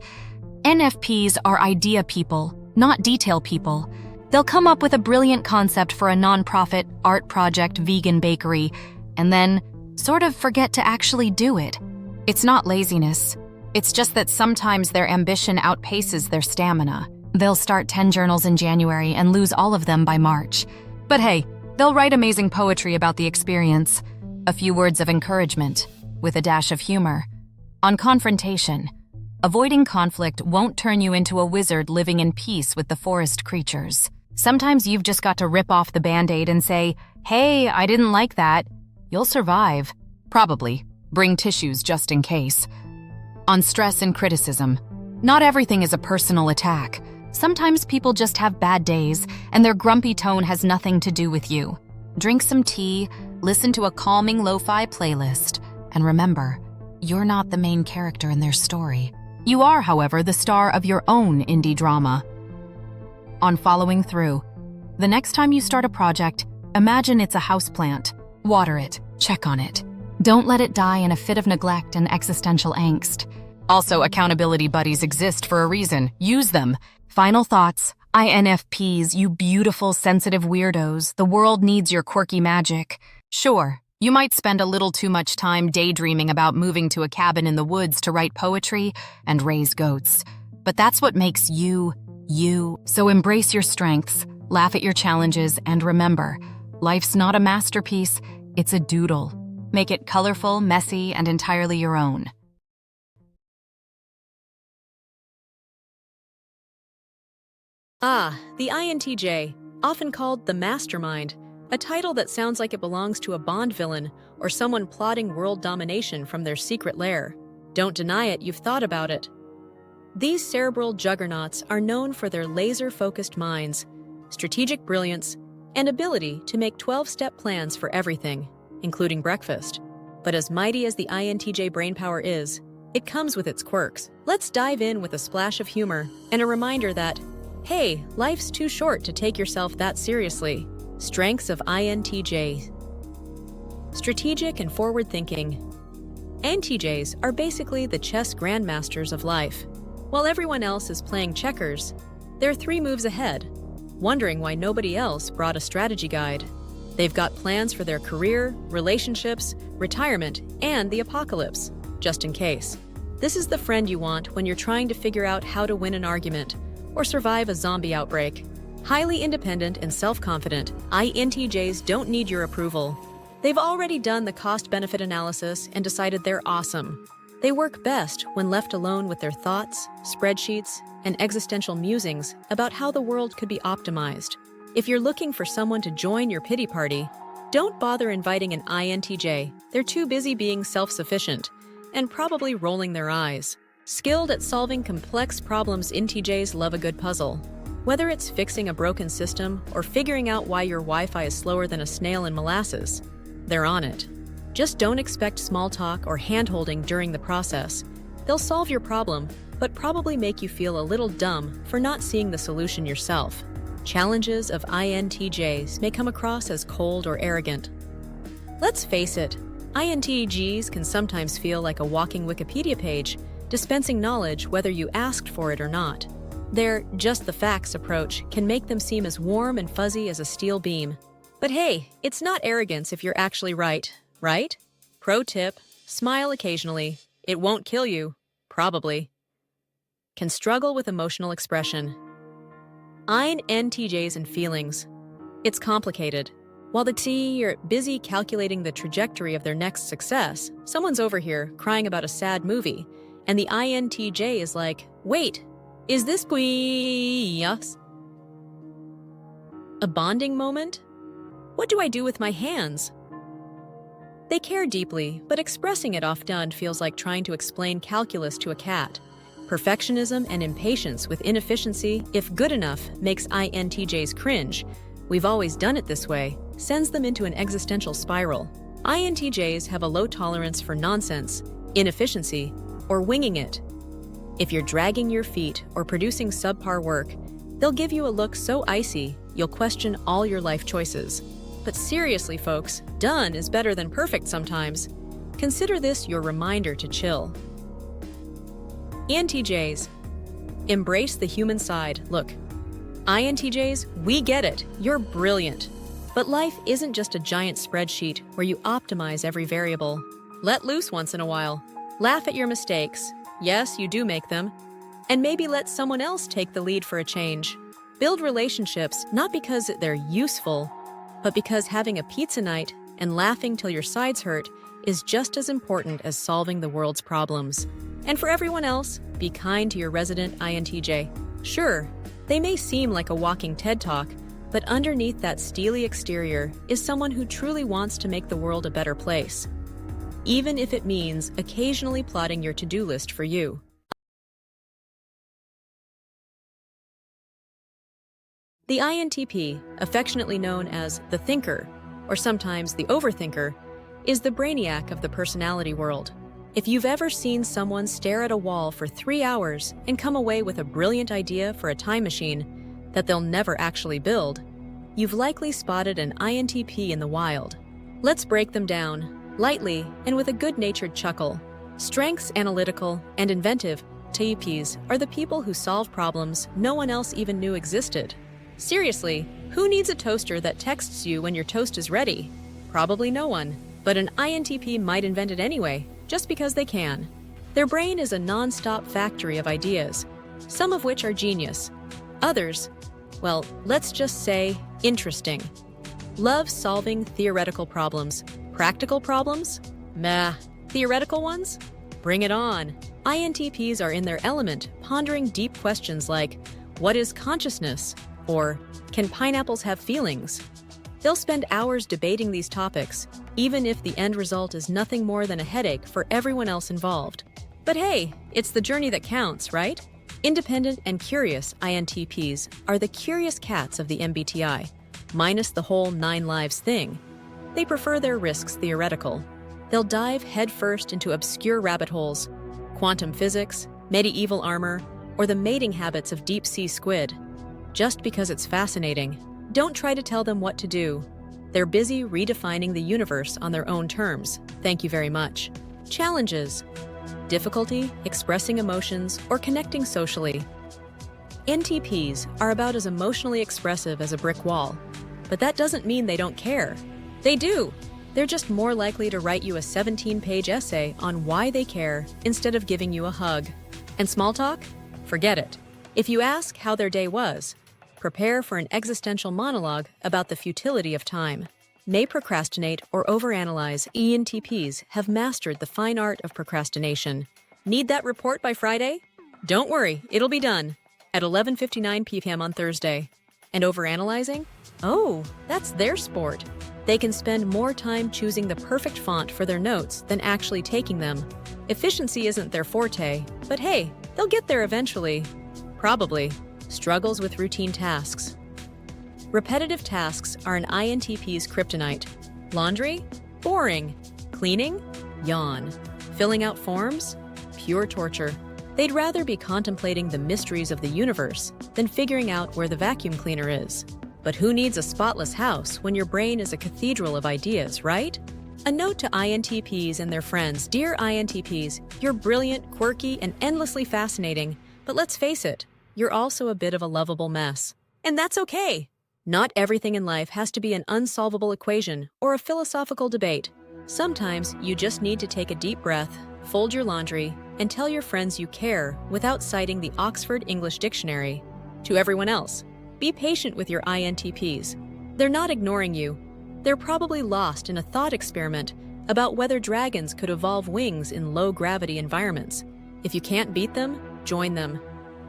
NFPs are idea people, not detail people. They'll come up with a brilliant concept for a nonprofit, art project, vegan bakery, and then sort of forget to actually do it. It's not laziness. It's just that sometimes their ambition outpaces their stamina. They'll start 10 journals in January and lose all of them by March. But hey, they'll write amazing poetry about the experience. A few words of encouragement, with a dash of humor. On confrontation, avoiding conflict won't turn you into a wizard living in peace with the forest creatures. Sometimes you've just got to rip off the Band-Aid and say, "Hey, I didn't like that." You'll survive. Probably. Bring tissues just in case. On stress and criticism, not everything is a personal attack. Sometimes people just have bad days, and their grumpy tone has nothing to do with you. Drink some tea, listen to a calming lo-fi playlist, and remember, you're not the main character in their story. You are, however, the star of your own indie drama. On following through, the next time you start a project, imagine it's a houseplant. Water it, check on it. Don't let it die in a fit of neglect and existential angst. Also, accountability buddies exist for a reason. Use them. Final thoughts. INFPs, you beautiful, sensitive weirdos. The world needs your quirky magic. Sure, you might spend a little too much time daydreaming about moving to a cabin in the woods to write poetry and raise goats. But that's what makes you, you. So embrace your strengths, laugh at your challenges, and remember, life's not a masterpiece, it's a doodle. Make it colorful, messy, and entirely your own. The INTJ, often called the mastermind, a title that sounds like it belongs to a Bond villain or someone plotting world domination from their secret lair. Don't deny it, you've thought about it. These cerebral juggernauts are known for their laser-focused minds, strategic brilliance, and ability to make 12-step plans for everything, including breakfast. But as mighty as the INTJ brainpower is, it comes with its quirks. Let's dive in with a splash of humor and a reminder that, hey, life's too short to take yourself that seriously. Strengths of INTJ. Strategic and forward-thinking. INTJs are basically the chess grandmasters of life. While everyone else is playing checkers, they're 3 moves ahead, wondering why nobody else brought a strategy guide. They've got plans for their career, relationships, retirement, and the apocalypse, just in case. This is the friend you want when you're trying to figure out how to win an argument or survive a zombie outbreak. Highly independent and self-confident, INTJs don't need your approval. They've already done the cost-benefit analysis and decided they're awesome. They work best when left alone with their thoughts, spreadsheets, and existential musings about how the world could be optimized. If you're looking for someone to join your pity party, don't bother inviting an INTJ. They're too busy being self-sufficient and probably rolling their eyes. Skilled at solving complex problems, INTJs love a good puzzle. Whether it's fixing a broken system or figuring out why your Wi-Fi is slower than a snail in molasses, they're on it. Just don't expect small talk or hand-holding during the process. They'll solve your problem, but probably make you feel a little dumb for not seeing the solution yourself. Challenges of INTJs may come across as cold or arrogant. Let's face it, INTJs can sometimes feel like a walking Wikipedia page, dispensing knowledge whether you asked for it or not. Their just the facts approach can make them seem as warm and fuzzy as a steel beam. But hey, it's not arrogance if you're actually right? Pro tip, smile occasionally. It won't kill you. Probably. Can struggle with emotional expression. INTJs and feelings. It's complicated. While the T are busy calculating the trajectory of their next success, someone's over here crying about a sad movie, and the INTJ is like, wait, is this us? A bonding moment? What do I do with my hands? They care deeply, but expressing it often feels like trying to explain calculus to a cat. Perfectionism and impatience with inefficiency, if good enough, makes INTJs cringe. We've always done it this way, sends them into an existential spiral. INTJs have a low tolerance for nonsense, inefficiency, or winging it. If you're dragging your feet or producing subpar work, they'll give you a look so icy, you'll question all your life choices. But seriously, folks, done is better than perfect sometimes. Consider this your reminder to chill. ENTJs. Embrace the human side. Look, INTJs, we get it. You're brilliant. But life isn't just a giant spreadsheet where you optimize every variable. Let loose once in a while. Laugh at your mistakes. Yes, you do make them. And maybe let someone else take the lead for a change. Build relationships not because they're useful, but because having a pizza night and laughing till your sides hurt is just as important as solving the world's problems. And for everyone else, be kind to your resident INTJ. Sure, they may seem like a walking TED Talk, but underneath that steely exterior is someone who truly wants to make the world a better place, even if it means occasionally plotting your to-do list for you. The INTP, affectionately known as the thinker, or sometimes the overthinker, is the brainiac of the personality world. If you've ever seen someone stare at a wall for 3 hours and come away with a brilliant idea for a time machine that they'll never actually build, you've likely spotted an INTP in the wild. Let's break them down, lightly and with a good-natured chuckle. Strengths, analytical, and inventive, INTPs are the people who solve problems no one else even knew existed. Seriously, who needs a toaster that texts you when your toast is ready? Probably no one. But an INTP might invent it anyway, just because they can. Their brain is a non-stop factory of ideas, some of which are genius. Others, well, let's just say interesting. Love solving theoretical problems. Practical problems? Meh. Theoretical ones? Bring it on. INTPs are in their element, pondering deep questions like, what is consciousness? Or, can pineapples have feelings? They'll spend hours debating these topics, even if the end result is nothing more than a headache for everyone else involved. But hey, it's the journey that counts, right? Independent and curious INTPs are the curious cats of the MBTI, minus the whole 9 lives thing. They prefer their risks theoretical. They'll dive headfirst into obscure rabbit holes, quantum physics, medieval armor, or the mating habits of deep-sea squid. Just because it's fascinating, don't try to tell them what to do. They're busy redefining the universe on their own terms. Thank you very much. Challenges: difficulty expressing emotions or connecting socially. NTPs are about as emotionally expressive as a brick wall, but that doesn't mean they don't care. They do. They're just more likely to write you a 17-page essay on why they care instead of giving you a hug. And small talk? Forget it. If you ask how their day was, prepare for an existential monologue about the futility of time. May procrastinate or overanalyze. ENTPs have mastered the fine art of procrastination. Need that report by Friday? Don't worry, it'll be done at 11:59 p.m. on Thursday. And overanalyzing? Oh, that's their sport. They can spend more time choosing the perfect font for their notes than actually taking them. Efficiency isn't their forte, but hey, they'll get there eventually. Probably. Struggles with routine tasks. Repetitive tasks are an INTP's kryptonite. Laundry? Boring. Cleaning? Yawn. Filling out forms? Pure torture. They'd rather be contemplating the mysteries of the universe than figuring out where the vacuum cleaner is. But who needs a spotless house when your brain is a cathedral of ideas, right? A note to INTPs and their friends. Dear INTPs, you're brilliant, quirky, and endlessly fascinating. But let's face it, you're also a bit of a lovable mess. And that's okay. Not everything in life has to be an unsolvable equation or a philosophical debate. Sometimes you just need to take a deep breath, fold your laundry, and tell your friends you care without citing the Oxford English Dictionary. To everyone else, be patient with your INTPs. They're not ignoring you. They're probably lost in a thought experiment about whether dragons could evolve wings in low-gravity environments. If you can't beat them, join them.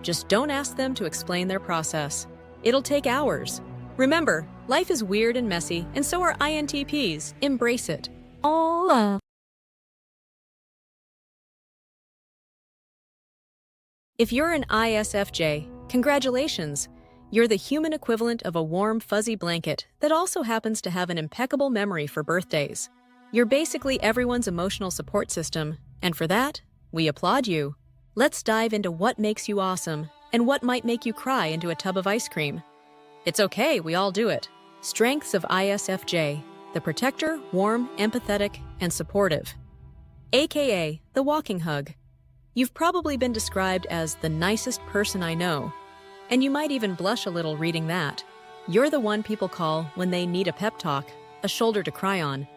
Just don't ask them to explain their process. It'll take hours. Remember, life is weird and messy, and so are INTPs. Embrace it. All love. If you're an ISFJ, congratulations! You're the human equivalent of a warm, fuzzy blanket that also happens to have an impeccable memory for birthdays. You're basically everyone's emotional support system, and for that, we applaud you. Let's dive into what makes you awesome and what might make you cry into a tub of ice cream. It's okay, we all do it. Strengths of ISFJ: the protector, warm, empathetic, and supportive. AKA the walking hug. You've probably been described as the nicest person I know, and you might even blush a little reading that. You're the one people call when they need a pep talk, a shoulder to cry on,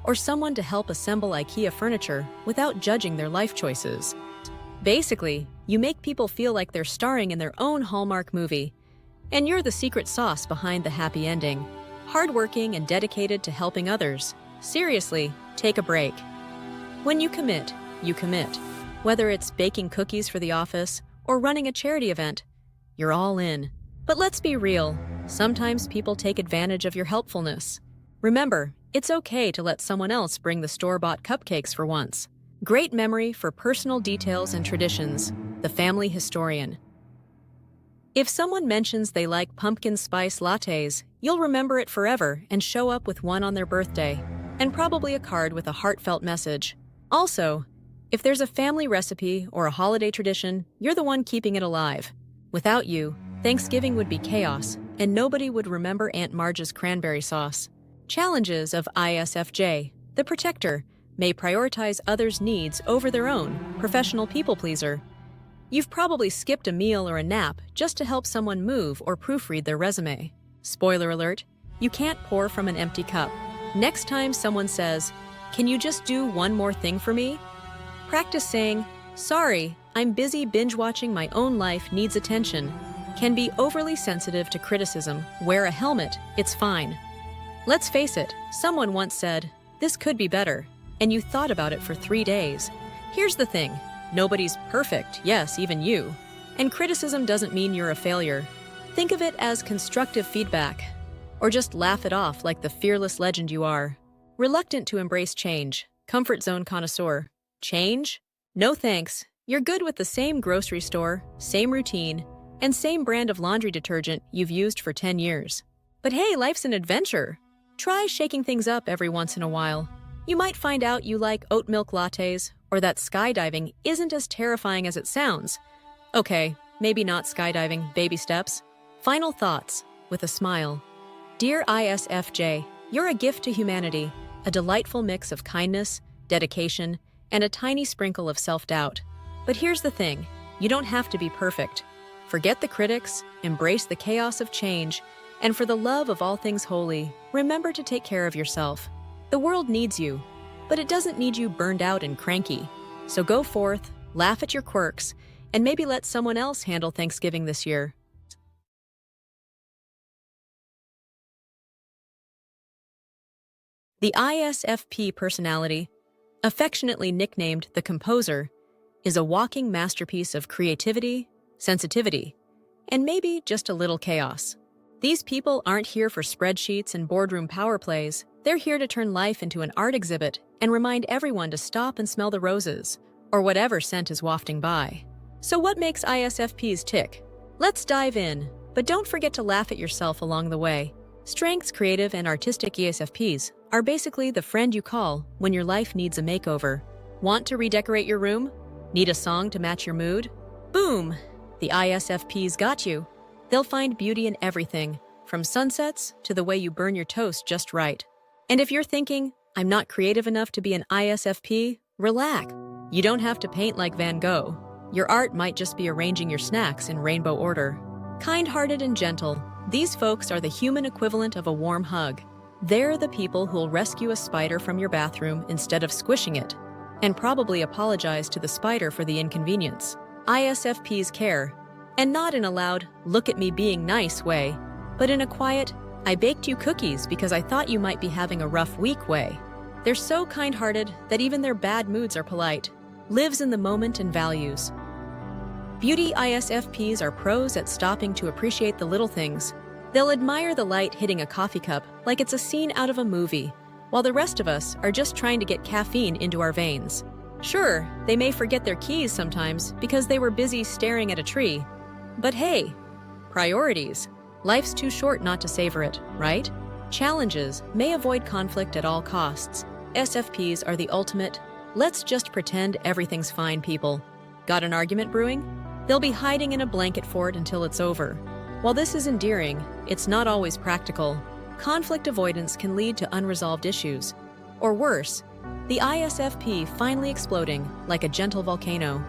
or someone to help assemble IKEA furniture without judging their life choices. Basically, you make people feel like they're starring in their own Hallmark movie, and you're the secret sauce behind the happy ending. Hardworking and dedicated to helping others. Seriously, take a break. When you commit, you commit. Whether it's baking cookies for the office or running a charity event, you're all in. But let's be real, sometimes people take advantage of your helpfulness. Remember, it's okay to let someone else bring the store-bought cupcakes for once. Great memory for personal details and traditions. The family historian. If someone mentions they like pumpkin spice lattes, you'll remember it forever and show up with one on their birthday, and probably a card with a heartfelt message. Also, if there's a family recipe or a holiday tradition, you're the one keeping it alive. Without you, Thanksgiving would be chaos, and nobody would remember Aunt Marge's cranberry sauce. Challenges of ISFJ: the protector may prioritize others' needs over their own, professional people pleaser. You've probably skipped a meal or a nap just to help someone move or proofread their resume. Spoiler alert, you can't pour from an empty cup. Next time someone says, "Can you just do one more thing for me?" Practice saying, "Sorry, I'm busy binge-watching my own life needs attention." Can be overly sensitive to criticism. Wear a helmet, it's fine. Let's face it, someone once said, "This could be better," and you thought about it for 3 days. Here's the thing, nobody's perfect, yes, even you. And criticism doesn't mean you're a failure. Think of it as constructive feedback, or just laugh it off like the fearless legend you are. Reluctant to embrace change, comfort zone connoisseur. Change? No thanks. You're good with the same grocery store, same routine, and same brand of laundry detergent you've used for 10 years. But hey, life's an adventure. Try shaking things up every once in a while. You might find out you like oat milk lattes, or that skydiving isn't as terrifying as it sounds. Okay, maybe not skydiving, baby steps. Final thoughts, with a smile. Dear ISFJ, you're a gift to humanity, a delightful mix of kindness, dedication, and a tiny sprinkle of self-doubt. But here's the thing, you don't have to be perfect. Forget the critics, embrace the chaos of change, and for the love of all things holy, remember to take care of yourself. The world needs you, but it doesn't need you burned out and cranky. So go forth, laugh at your quirks, and maybe let someone else handle Thanksgiving this year. The ISFP personality, affectionately nicknamed the Composer, is a walking masterpiece of creativity, sensitivity, and maybe just a little chaos. These people aren't here for spreadsheets and boardroom power plays. They're here to turn life into an art exhibit and remind everyone to stop and smell the roses, or whatever scent is wafting by. So what makes ISFPs tick? Let's dive in, but don't forget to laugh at yourself along the way. Strengths, creative, and artistic ESFPs are basically the friend you call when your life needs a makeover. Want to redecorate your room? Need a song to match your mood? Boom! The ISFPs got you. They'll find beauty in everything, from sunsets to the way you burn your toast just right. And if you're thinking, I'm not creative enough to be an ISFP, relax. You don't have to paint like Van Gogh. Your art might just be arranging your snacks in rainbow order. Kind-hearted and gentle, these folks are the human equivalent of a warm hug. They're the people who'll rescue a spider from your bathroom instead of squishing it, and probably apologize to the spider for the inconvenience. ISFPs care, and not in a loud, look at me being nice way, but in a quiet, I baked you cookies because I thought you might be having a rough week way. They're so kind-hearted that even their bad moods are polite, lives in the moment and values. Beauty ISFPs are pros at stopping to appreciate the little things. They'll admire the light hitting a coffee cup like it's a scene out of a movie, while the rest of us are just trying to get caffeine into our veins. Sure, they may forget their keys sometimes because they were busy staring at a tree. But hey, priorities. Life's too short not to savor it, right? Challenges may avoid conflict at all costs. SFPs are the ultimate, let's just pretend everything's fine people. Got an argument brewing? They'll be hiding in a blanket fort until it's over. While this is endearing, it's not always practical. Conflict avoidance can lead to unresolved issues. Or worse, the ISFP finally exploding like a gentle volcano.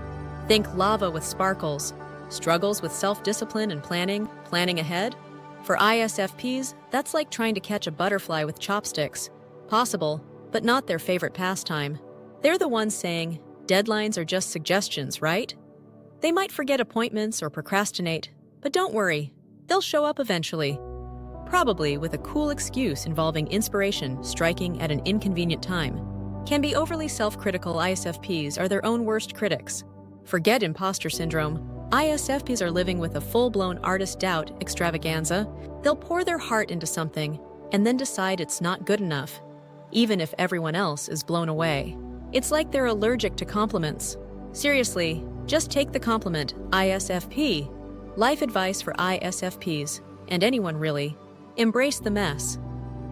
Think lava with sparkles. Struggles with self-discipline and planning ahead? For ISFPs, that's like trying to catch a butterfly with chopsticks. Possible, but not their favorite pastime. They're the ones saying, deadlines are just suggestions, right? They might forget appointments or procrastinate, but don't worry, they'll show up eventually. Probably with a cool excuse involving inspiration striking at an inconvenient time. Can be overly self-critical ISFPs are their own worst critics. Forget imposter syndrome. ISFPs are living with a full-blown artist doubt extravaganza. They'll pour their heart into something and then decide it's not good enough, even if everyone else is blown away. It's like they're allergic to compliments. Seriously, just take the compliment, ISFP. Life advice for ISFPs, and anyone really. Embrace the mess.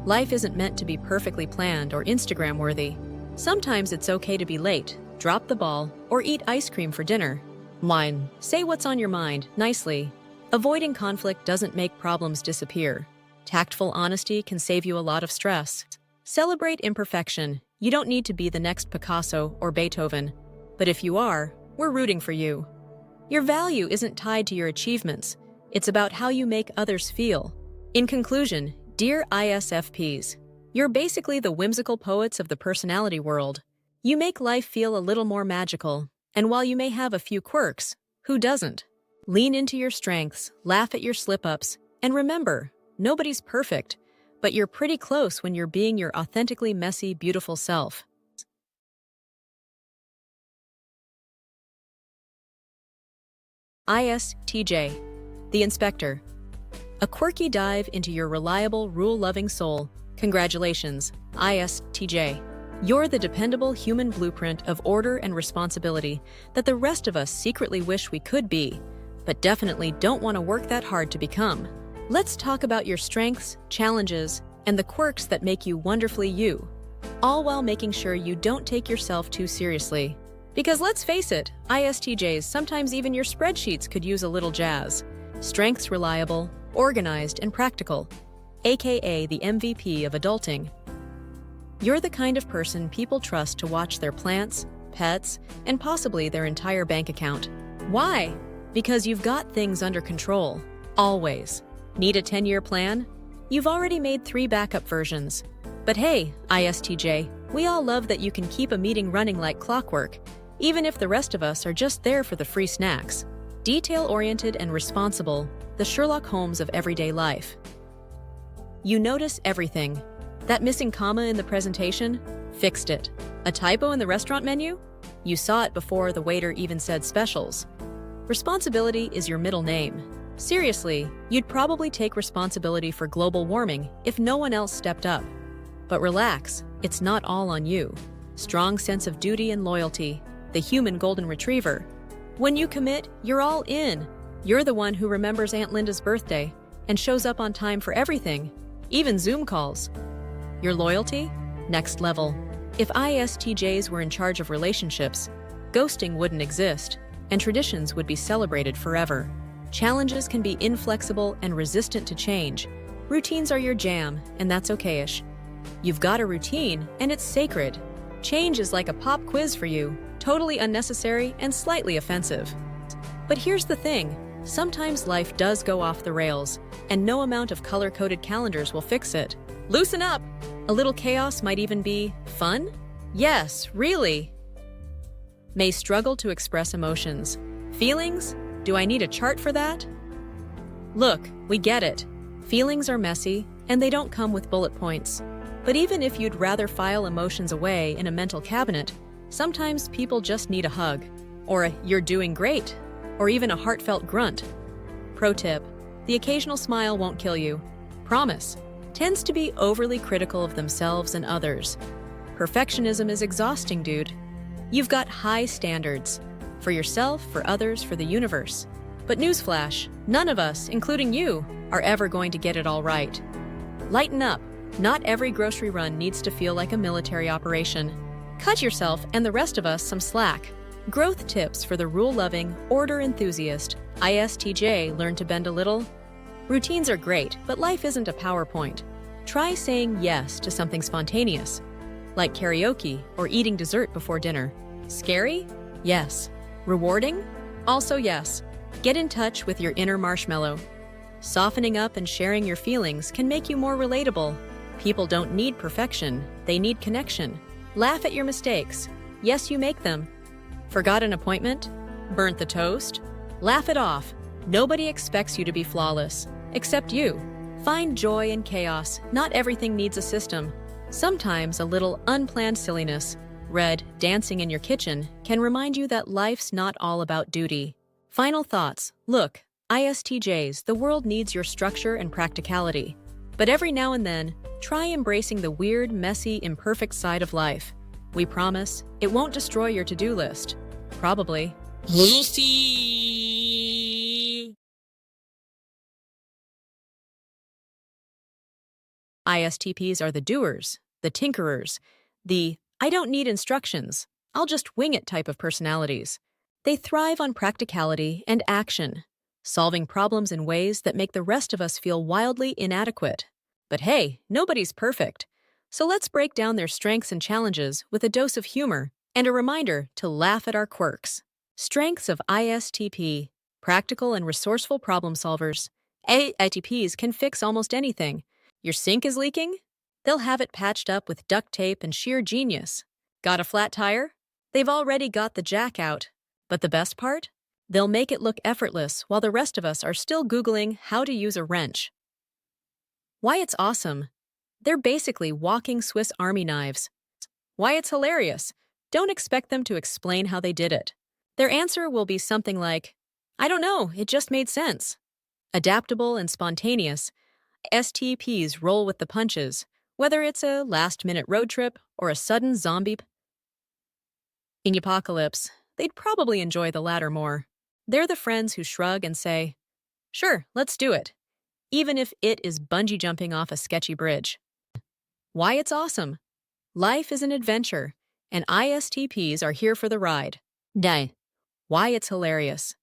Life isn't meant to be perfectly planned or Instagram-worthy. Sometimes it's okay to be late, drop the ball, or eat ice cream for dinner. Say what's on your mind, nicely. Avoiding conflict doesn't make problems disappear. Tactful honesty can save you a lot of stress. Celebrate imperfection. You don't need to be the next Picasso or Beethoven. But if you are, we're rooting for you. Your value isn't tied to your achievements. It's about how you make others feel. In conclusion, dear ISFPs, you're basically the whimsical poets of the personality world. You make life feel a little more magical. And while you may have a few quirks, who doesn't? Lean into your strengths, laugh at your slip-ups, and remember, nobody's perfect, but you're pretty close when you're being your authentically messy, beautiful self. ISTJ, the Inspector. A quirky dive into your reliable, rule-loving soul. Congratulations, ISTJ. You're the dependable human blueprint of order and responsibility that the rest of us secretly wish we could be, but definitely don't want to work that hard to become. Let's talk about your strengths, challenges, and the quirks that make you wonderfully you. all while making sure you don't take yourself too seriously. Because let's face it, ISTJs, sometimes even your spreadsheets could use a little jazz. Strengths: reliable, organized, and practical, aka the MVP of adulting. You're the kind of person people trust to watch their plants, pets, and possibly their entire bank account. Why? Because you've got things under control. Always. Need a 10-year plan? You've already made 3 backup versions. But hey, ISTJ, we all love that you can keep a meeting running like clockwork, even if the rest of us are just there for the free snacks. Detail-oriented and responsible, the Sherlock Holmes of everyday life. You notice everything. That missing comma in the presentation? Fixed it. A typo in the restaurant menu? You saw it before the waiter even said specials. Responsibility is your middle name. Seriously, you'd probably take responsibility for global warming if no one else stepped up. But relax, it's not all on you. Strong sense of duty and loyalty, the human golden retriever. When you commit, you're all in. You're the one who remembers Aunt Linda's birthday and shows up on time for everything, even Zoom calls. Your loyalty? Next level. If ISTJs were in charge of relationships, ghosting wouldn't exist, and traditions would be celebrated forever. Challenges can be inflexible and resistant to change. Routines are your jam, and that's okay-ish. You've got a routine, and it's sacred. Change is like a pop quiz for you, totally unnecessary and slightly offensive. But here's the thing, sometimes life does go off the rails, and no amount of color-coded calendars will fix it. Loosen up! A little chaos might even be fun? Yes, really. May struggle to express emotions. Feelings? Do I need a chart for that? Look, we get it. Feelings are messy, and they don't come with bullet points. But even if you'd rather file emotions away in a mental cabinet, sometimes people just need a hug, or a "you're doing great," or even a heartfelt grunt. Pro tip: the occasional smile won't kill you. Promise. Tends to be overly critical of themselves and others. Perfectionism is exhausting, dude. You've got high standards. For yourself, for others, for the universe. But newsflash, none of us, including you, are ever going to get it all right. Lighten up. Not every grocery run needs to feel like a military operation. Cut yourself and the rest of us some slack. Growth tips for the rule-loving, order enthusiast. ISTJ, learn to bend a little. Routines are great, but life isn't a PowerPoint. Try saying yes to something spontaneous, like karaoke or eating dessert before dinner. Scary? Yes. Rewarding? Also yes. Get in touch with your inner marshmallow. Softening up and sharing your feelings can make you more relatable. People don't need perfection, they need connection. Laugh at your mistakes. Yes, you make them. Forgot an appointment? Burnt the toast? Laugh it off. Nobody expects you to be flawless, except you. Find joy in chaos. Not everything needs a system. Sometimes a little unplanned silliness, red, dancing in your kitchen, can remind you that life's not all about duty. Final thoughts. Look, ISTJs, the world needs your structure and practicality. But every now and then, try embracing the weird, messy, imperfect side of life. We promise, it won't destroy your to-do list. Probably. We'll see. ISTPs are the doers, the tinkerers, the "I don't need instructions, I'll just wing it" type of personalities. They thrive on practicality and action, solving problems in ways that make the rest of us feel wildly inadequate. But hey, nobody's perfect. So let's break down their strengths and challenges with a dose of humor and a reminder to laugh at our quirks. Strengths of ISTP: practical and resourceful problem solvers. ITPs can fix almost anything. Your sink is leaking? They'll have it patched up with duct tape and sheer genius. Got a flat tire? They've already got the jack out. But the best part? They'll make it look effortless while the rest of us are still Googling how to use a wrench. Why it's awesome? They're basically walking Swiss Army knives. Why it's hilarious? Don't expect them to explain how they did it. Their answer will be something like, "I don't know, it just made sense." Adaptable and spontaneous, STPs roll with the punches, whether it's a last-minute road trip or a sudden zombie apocalypse. They'd probably enjoy the latter more. They're the friends who shrug and say, "Sure, let's do it," even if it is bungee jumping off a sketchy bridge. Why it's awesome? Life is an adventure, and ISTPs are here for the ride. Dang. Why it's hilarious.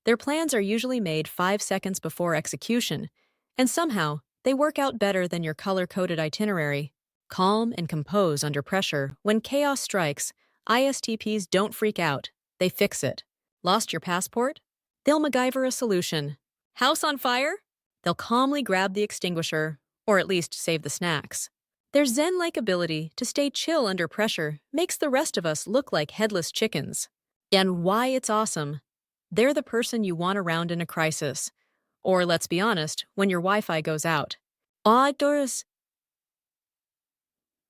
Their plans are usually made 5 seconds before execution, and somehow they work out better than your color-coded itinerary. Calm and compose under pressure. When chaos strikes, ISTPs don't freak out. They fix it. Lost your passport? They'll MacGyver a solution. House on fire? They'll calmly grab the extinguisher, or at least save the snacks. Their zen-like ability to stay chill under pressure makes the rest of us look like headless chickens. And why it's awesome. They're the person you want around in a crisis. Or, let's be honest, when your Wi-Fi goes out. Outdoors.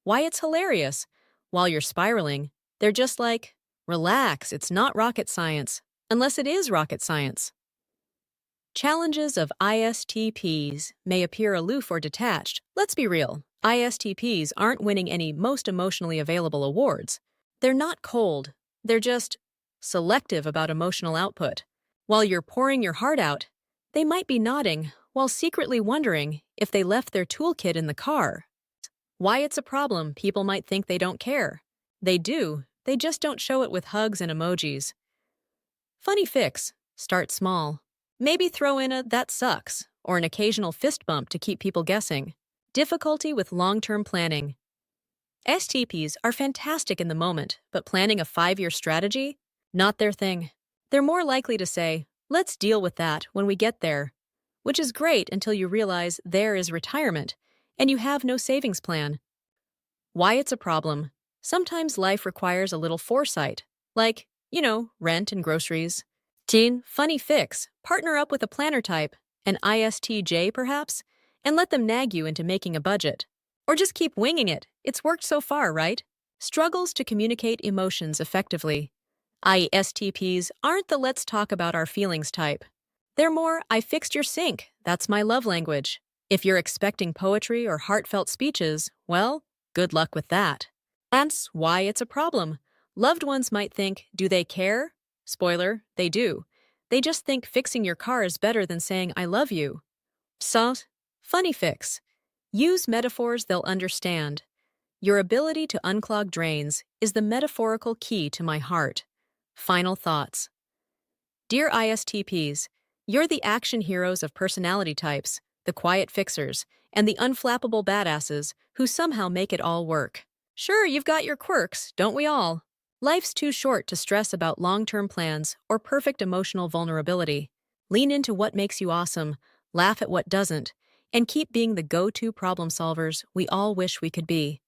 Why it's hilarious. While you're spiraling, they're just like, relax, it's not rocket science. Unless it is rocket science. Challenges of ISTPs may appear aloof or detached. Let's be real. ISTPs aren't winning any most emotionally available awards. They're not cold. They're just selective about emotional output. While you're pouring your heart out, they might be nodding while secretly wondering if they left their toolkit in the car. Why it's a problem, people might think they don't care. They do, they just don't show it with hugs and emojis. Funny fix, start small. Maybe throw in a "that sucks" or an occasional fist bump to keep people guessing. Difficulty with long-term planning. STPs are fantastic in the moment, but planning a 5-year strategy? Not their thing. They're more likely to say, let's deal with that when we get there, which is great until you realize there is retirement and you have no savings plan. Why it's a problem. Sometimes life requires a little foresight, like, rent and groceries. Funny fix, partner up with a planner type, an ISTJ perhaps, and let them nag you into making a budget. Or just keep winging it. It's worked so far, right? Struggles to communicate emotions effectively. ISTPs aren't the let's talk about our feelings type. They're more, I fixed your sink, that's my love language. If you're expecting poetry or heartfelt speeches, well, good luck with that. That's why it's a problem. Loved ones might think, do they care? Spoiler, they do. They just think fixing your car is better than saying I love you. So, funny fix. Use metaphors they'll understand. Your ability to unclog drains is the metaphorical key to my heart. Final thoughts. Dear ISTPs, you're the action heroes of personality types, the quiet fixers, and the unflappable badasses who somehow make it all work. Sure, you've got your quirks, don't we all? Life's too short to stress about long-term plans or perfect emotional vulnerability. Lean into what makes you awesome, laugh at what doesn't, and keep being the go-to problem solvers we all wish we could be.